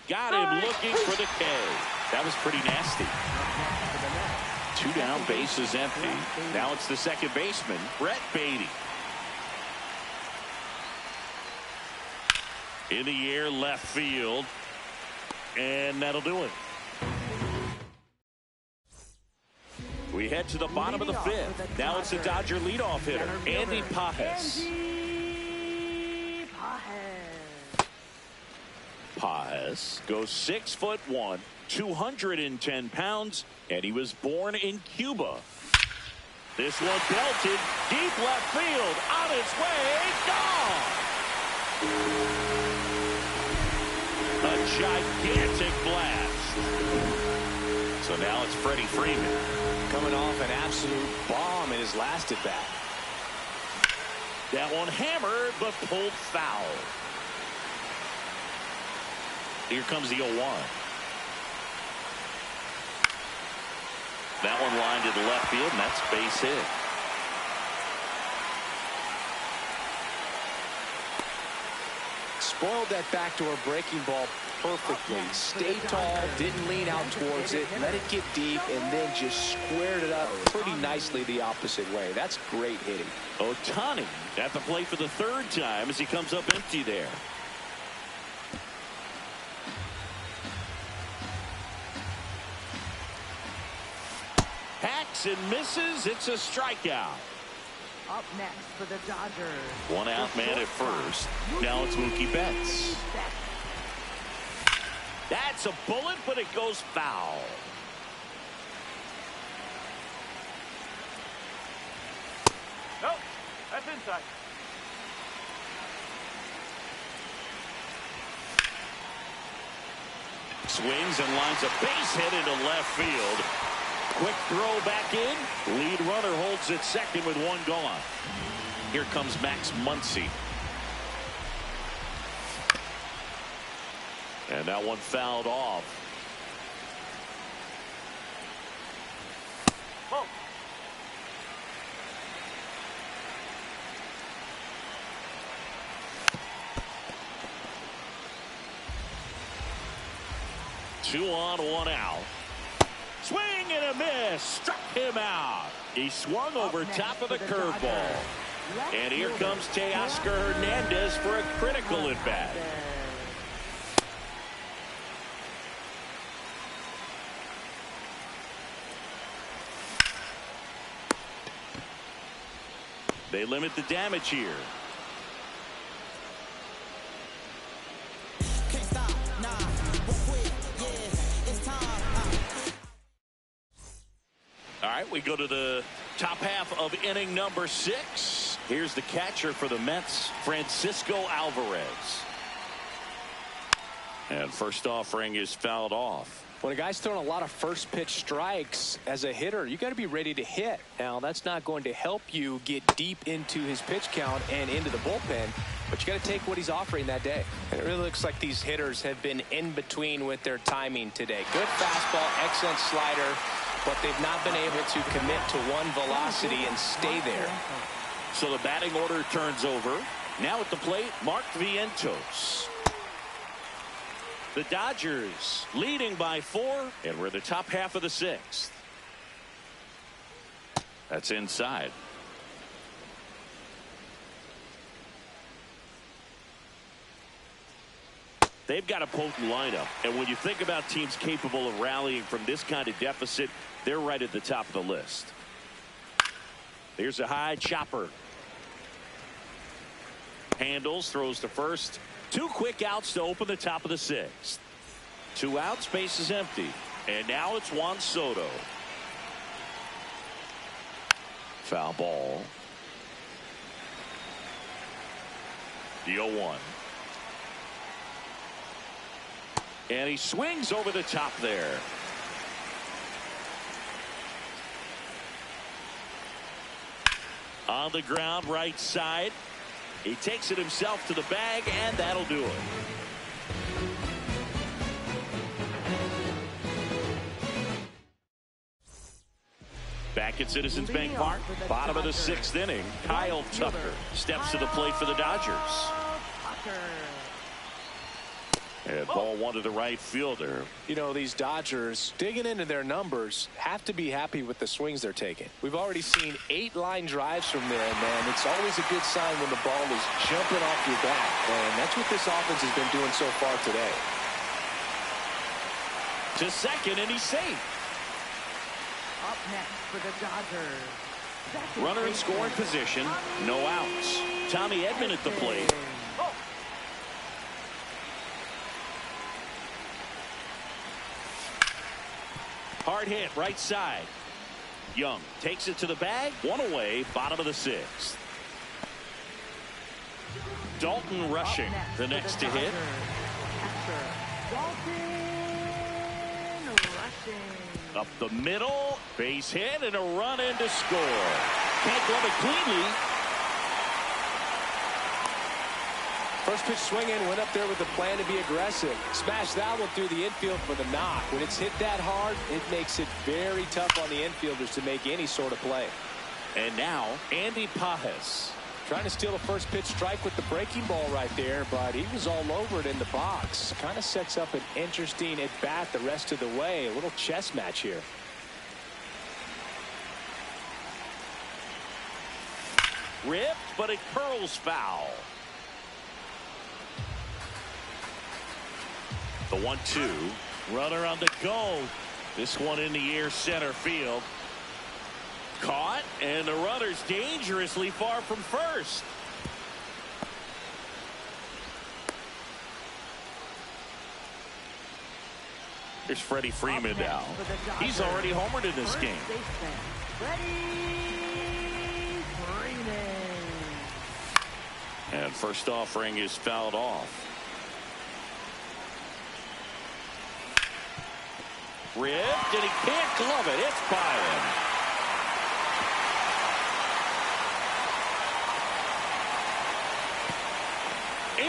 Got him looking for the K. That was pretty nasty. 2 down, bases empty. Now it's the second baseman, Brett Beatty. In the air, left field. And that'll do it. We head to the bottom of the 5th. Now it's the Dodger leadoff hitter, Andy Pages. Pages goes 6'1", 210 pounds, and he was born in Cuba. This one belted deep left field, on its way, gone. A gigantic blast. So now it's Freddie Freeman coming off an absolute bomb in his last at bat. That one hammered but pulled foul. Here comes the 0-1. That one lined to the left field, and that's base hit. Spoiled that backdoor breaking ball perfectly. Stayed tall, didn't lean out towards it, let it get deep, and then just squared it up pretty nicely the opposite way. That's great hitting. Ohtani at the plate for the 3rd time as he comes up empty there. Hacks and misses. It's a strikeout. Up next for the Dodgers. 1 out man at first. Now it's Mookie Betts. That's a bullet, but it goes foul. inside. Swings and lines a base hit into left field. Quick throw back in. Lead runner holds at second with one gone. Here comes Max Muncy. And that one fouled off. Whoa. Two on, one out. Swing and a miss. Struck him out. He swung over top of the curveball. And here comes Teoscar Hernandez for a critical at bat. They limit the damage here. All right, we go to the top half of inning number 6. Here's the catcher for the Mets, Francisco Alvarez. And first offering is fouled off. When a guy's throwing a lot of first pitch strikes as a hitter, you got to be ready to hit. Now, that's not going to help you get deep into his pitch count and into the bullpen, but you got to take what he's offering that day. And it really looks like these hitters have been in between with their timing today. Good fastball, excellent slider, but they've not been able to commit to one velocity and stay there. So the batting order turns over. Now at the plate, Mark Vientos. The Dodgers leading by 4, and we're the top half of the 6th. That's inside. They've got a potent lineup, and when you think about teams capable of rallying from this kind of deficit, they're right at the top of the list. Here's a high chopper. Handles, throws to first. 2 quick outs to open the top of the 6th. 2 outs, base is empty. And now it's Juan Soto. Foul ball. The 0-1. And he swings over the top there. On the ground, right side. He takes it himself to the bag, and that'll do it. Back at Citizens Bank Park, bottom of the 6th inning, Kyle Tucker steps to the plate for the Dodgers. And ball 1 to the right fielder. You know, these Dodgers, digging into their numbers, have to be happy with the swings they're taking. We've already seen 8 line drives from there, man. It's always a good sign when the ball is jumping off your bat. And that's what this offense has been doing so far today. To second, and he's safe. Up next for the Dodgers. Runner in scoring position, no outs. Tommy Edman at the plate. Hard hit, right side. Young takes it to the bag. 1 away, bottom of the 6th. Dalton Rushing, the next to hit. Up the middle, base hit, and a run in to score. Can't glove it cleanly. First pitch swinging, went up there with the plan to be aggressive. Smash that one through the infield for the knock. When it's hit that hard, it makes it very tough on the infielders to make any sort of play. And now, Andy Pajes. Trying to steal a first pitch strike with the breaking ball right there, but he was all over it in the box. Kind of sets up an interesting at bat the rest of the way. A little chess match here. Ripped, but it curls foul. The 1-2. Runner on the go. This one in the air, center field. Caught, and the runner's dangerously far from first. Here's Freddie Freeman now. He's already homered in this game. And first offering is fouled off. Ripped, and he can't glove it. It's by him.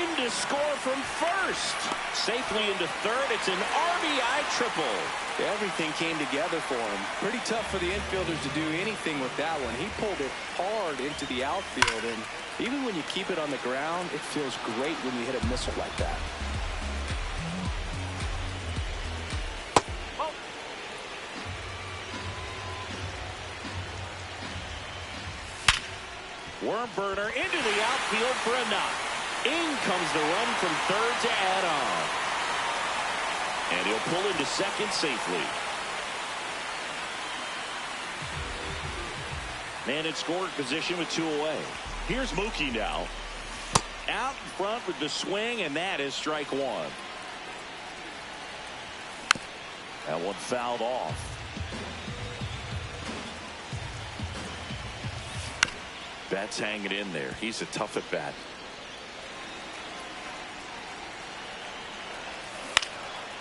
Into score from first. Safely into third. It's an RBI triple. Everything came together for him. Pretty tough for the infielders to do anything with that one. He pulled it hard into the outfield, and even when you keep it on the ground, it feels great when you hit a missile like that. Oh. Worm burner into the outfield for a knock. In comes the run from third to add on. And he'll pull into second safely. Man in scoring position with 2 away. Here's Mookie now. Out in front with the swing, and that is strike 1. That one fouled off. Bat's hanging in there. He's a tough at bat.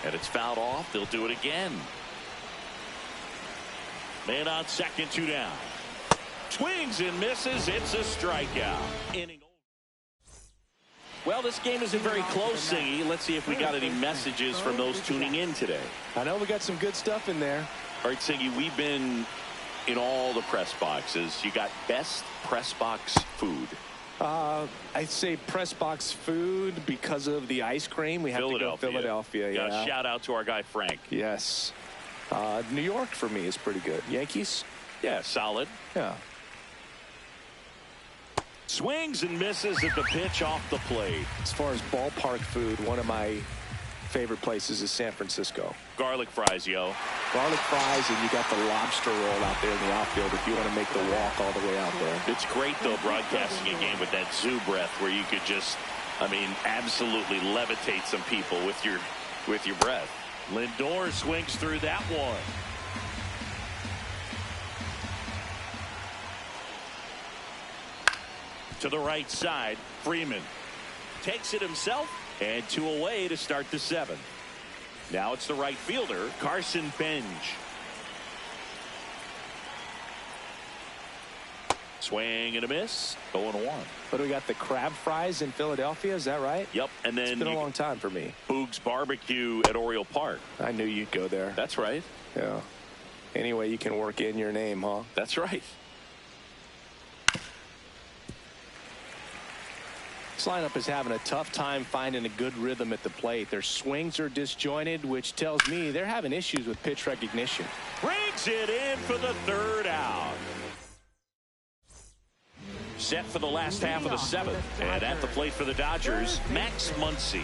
And it's fouled off. They'll do it again. Man on second, 2 down. Swings and misses. It's a strikeout. Inning over. Well, this game isn't very close, Singy. Let's see if we got any messages from those tuning in today. I know we got some good stuff in there. All right, Singy, we've been in all the press boxes. You got best press box food. I'd say press box food because of the ice cream. We have to go Philadelphia. Yeah. Shout out to our guy Frank. Yes. New York for me is pretty good. Yankees? Yeah, solid. Yeah. Swings and misses at the pitch off the plate. As far as ballpark food, one of my favorite places is San Francisco. Garlic fries, yo. Garlic fries, and you got the lobster roll out there in the outfield if you want to make the walk all the way out there. It's great, though, broadcasting a game with that zoo breath where you could just, I mean, absolutely levitate some people with your breath. Lindor swings through that one. To the right side, Freeman takes it himself, and 2 away to start the 7th. Now it's the right fielder, Carson Benj. Swing and a miss, 0-1. But we got the crab fries in Philadelphia, is that right? Yep, and then it's been a long time for me. Boog's Barbecue at Oriole Park. I knew you'd go there. That's right. Yeah. Anyway, you can work in your name, huh? That's right. This lineup is having a tough time finding a good rhythm at the plate. Their swings are disjointed, which tells me they're having issues with pitch recognition. Brings it in for the 3rd out. Set for the last half of the 7th. And at the plate for the Dodgers, Max Muncy.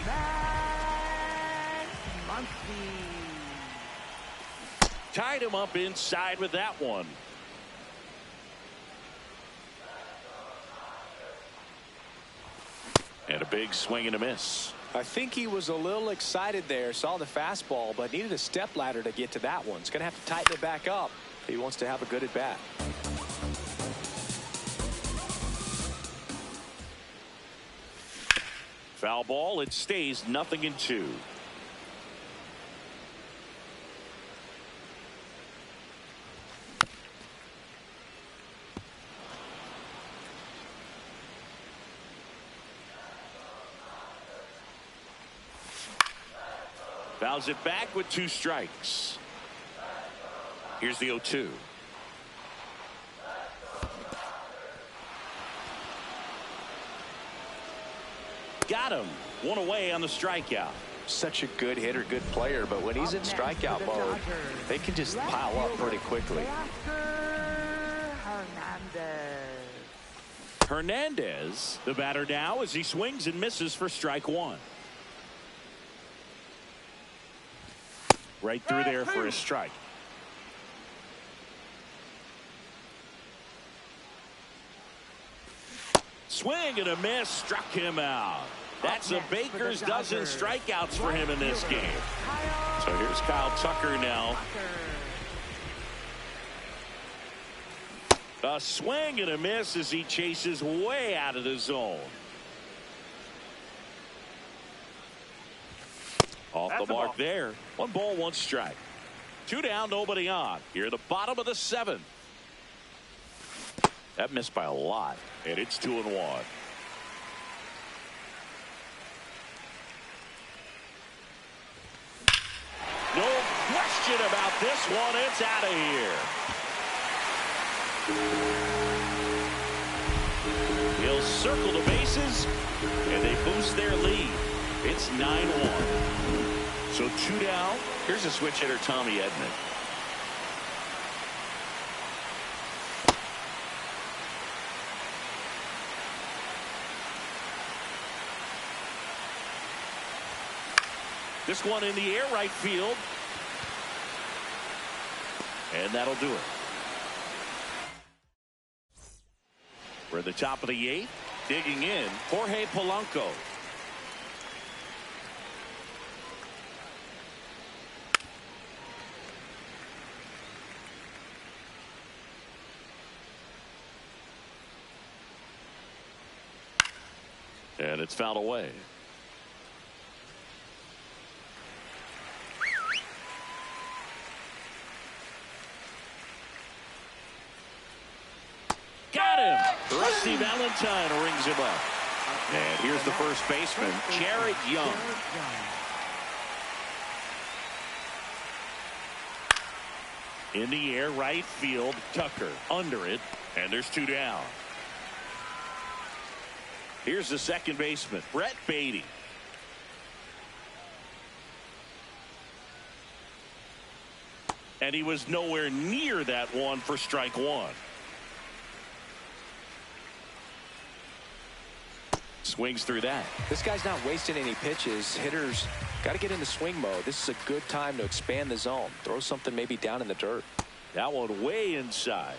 Tied him up inside with that one. And a big swing and a miss. I think he was a little excited there, saw the fastball, but needed a step ladder to get to that one. He's going to have to tighten it back up if he wants to have a good at bat. Foul ball. It stays 0-2. Fouls it back with 2 strikes. Here's the 0-2. Got him. 1 away on the strikeout. Such a good hitter, good player, but when he's in strikeout mode, they can just pile up pretty quickly. Hernandez, the batter now, as he swings and misses for strike 1. Right through there for a strike. Swing and a miss, struck him out. That's a baker's dozen strikeouts for him in this game. So here's Kyle Tucker now. A swing and a miss as he chases way out of the zone. Off That's the a mark ball. there. 1 ball, 1 strike. 2 down, nobody on. Here, the bottom of the 7th. That missed by a lot, and it's 2-1. No question about this one. It's out of here. He'll circle the bases, and they boost their lead. It's 9-1. So 2 down. Here's a switch hitter, Tommy Edman. This one in the air, right field. And that'll do it. We're at the top of the 8th. Digging in, Jorge Polanco. And it's fouled away. Got him. Rusty Valentine rings him up. And here's the first baseman, Jared Young. In the air, right field, Tucker under it, and there's 2 down. Here's the second baseman, Brett Beatty. And he was nowhere near that one for strike 1. Swings through that. This guy's not wasting any pitches. Hitters got to get into swing mode. This is a good time to expand the zone. Throw something maybe down in the dirt. That one way inside.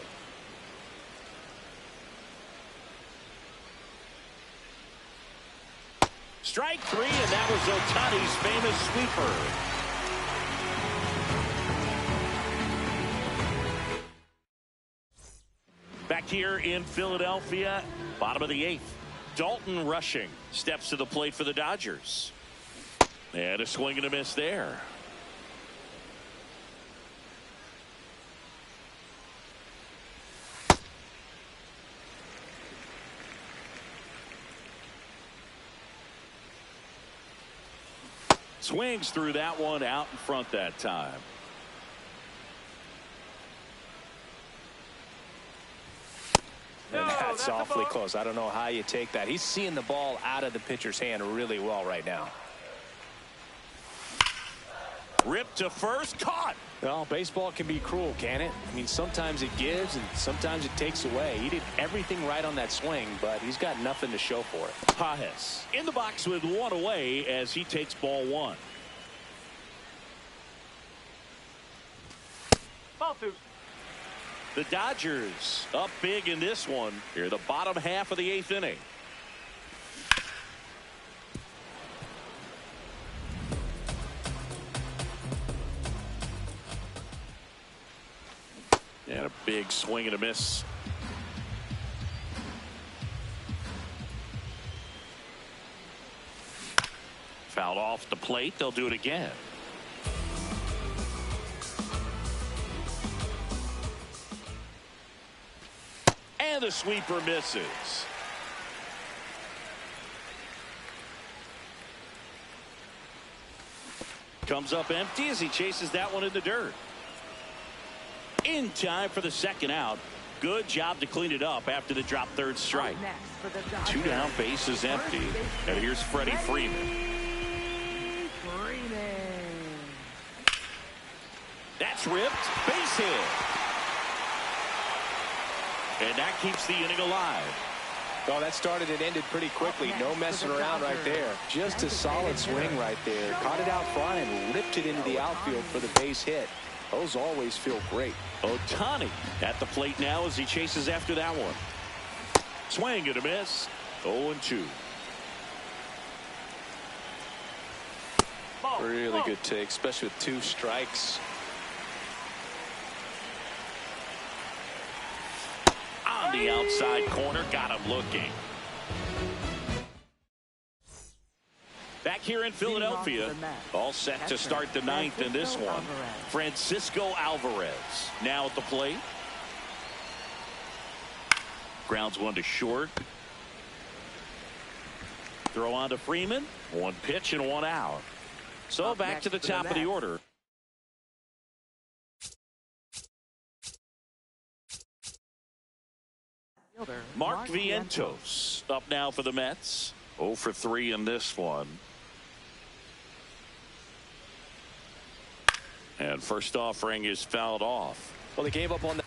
Strike 3, and that was Ohtani's famous sweeper. Back here in Philadelphia, bottom of the 8th. Dalton Rushing steps to the plate for the Dodgers. And a swing and a miss there. Swings through that one, out in front that time. And that's that's a awfully ball. close. I don't know how you take that. He's seeing the ball out of the pitcher's hand really well right now. Ripped to first, caught. Well, baseball can be cruel, can it? I mean, sometimes it gives and sometimes it takes away. He did everything right on that swing, but he's got nothing to show for it. Pages in the box with 1 away as he takes ball 1. Ball 2. The Dodgers up big in this one. Here, the bottom half of the 8th inning. And a big swing and a miss. Fouled off the plate. They'll do it again. And the sweeper misses. Comes up empty as he chases that one in the dirt. In time for the second out. Good job to clean it up after the drop third strike. Next for the Dodgers. 2 down, bases empty. And here's Freddie Freeman. That's ripped. Base hit. And that keeps the inning alive. Well, that started and ended pretty quickly. No messing around right there. Just a solid swing right there. Caught it out front and ripped it into the outfield for the base hit. Those always feel great. Ohtani at the plate now as he chases after that one. Swing and a miss. 0-2. Really good take, especially with 2 strikes. On the outside corner, got him looking. Back here in Philadelphia, all set to start the ninth in this one. Francisco Alvarez now at the plate. Grounds one to short. Throw on to Freeman. One pitch and one out. So back to the top of the order. Mark Vientos up now for the Mets. 0 for 3 in this one. And first offering is fouled off. Well, they gave up on the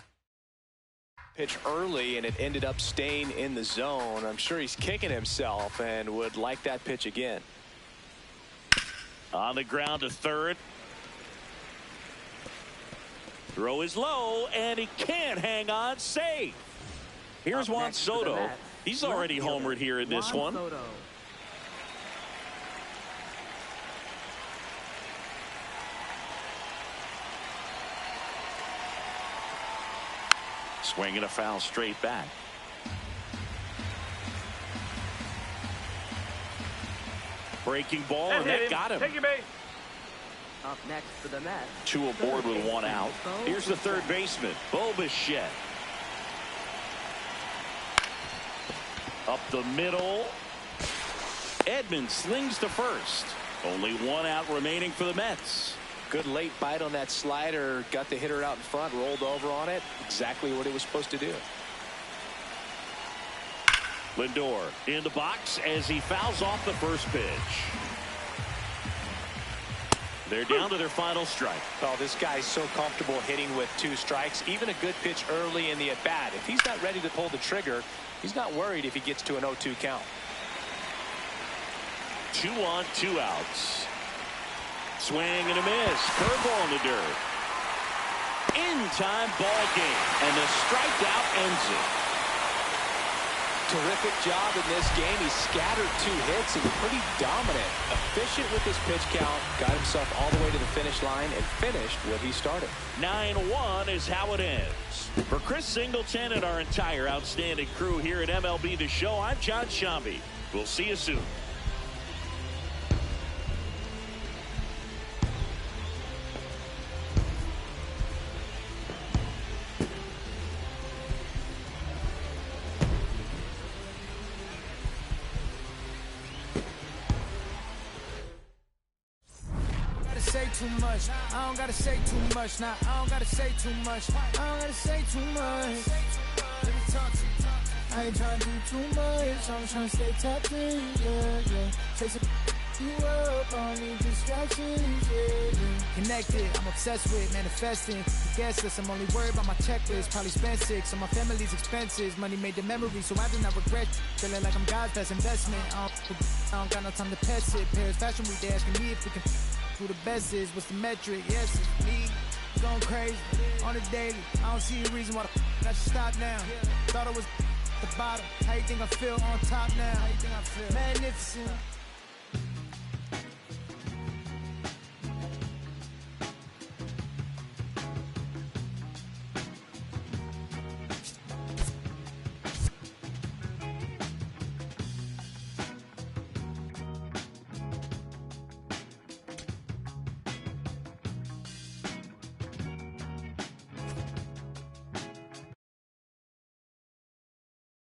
pitch early, and it ended up staying in the zone. I'm sure he's kicking himself and would like that pitch again. On the ground to third. Throw is low, and he can't hang on. Safe. Here's Juan Soto. He's already homered here in this one. Swinging a foul straight back. Breaking ball, and that got him. Take your base. Up next for the Mets. 2 aboard with 1 out. Here's the third baseman, Bo Bichette. Up the middle. Edmonds slings to first. Only 1 out remaining for the Mets. Good late bite on that slider. Got the hitter out in front, rolled over on it. Exactly what it was supposed to do. Lindor in the box as he fouls off the first pitch. They're down to their final strike. Oh, this guy's so comfortable hitting with 2 strikes. Even a good pitch early in the at-bat. If he's not ready to pull the trigger, he's not worried if he gets to an 0-2 count. 2 on, 2 outs. Swing and a miss. Curveball in the dirt. In-time ball game. And the strikeout ends it. Terrific job in this game. He scattered 2 hits and pretty dominant. Efficient with his pitch count. Got himself all the way to the finish line and finished what he started. 9-1 is how it ends. For Chris Singleton and our entire outstanding crew here at MLB The Show, I'm John Shambi. We'll see you soon. Say too much. I don't gotta say too much. Nah, I don't gotta say too much. I don't gotta say too much. Let me talk to you. I ain't trying to do too much. I'm trying to stay tapped in. Yeah. Chasing you up. I don't need distractions. Yeah. Connected. I'm obsessed with manifesting. Guess list. I'm only worried about my checklist. Probably spent 6 on my family's expenses. Money made the memory, so I do not regret. Feeling like I'm God's best investment. I don't got no time to pet it. Paris Fashion Week, they asking me if we can. Who the best is, what's the metric? Yes, it's me. Going crazy on the daily. I don't see a reason why I should stop now. Thought I was at the bottom. How you think I feel on top now? How you think I feel? Magnificent.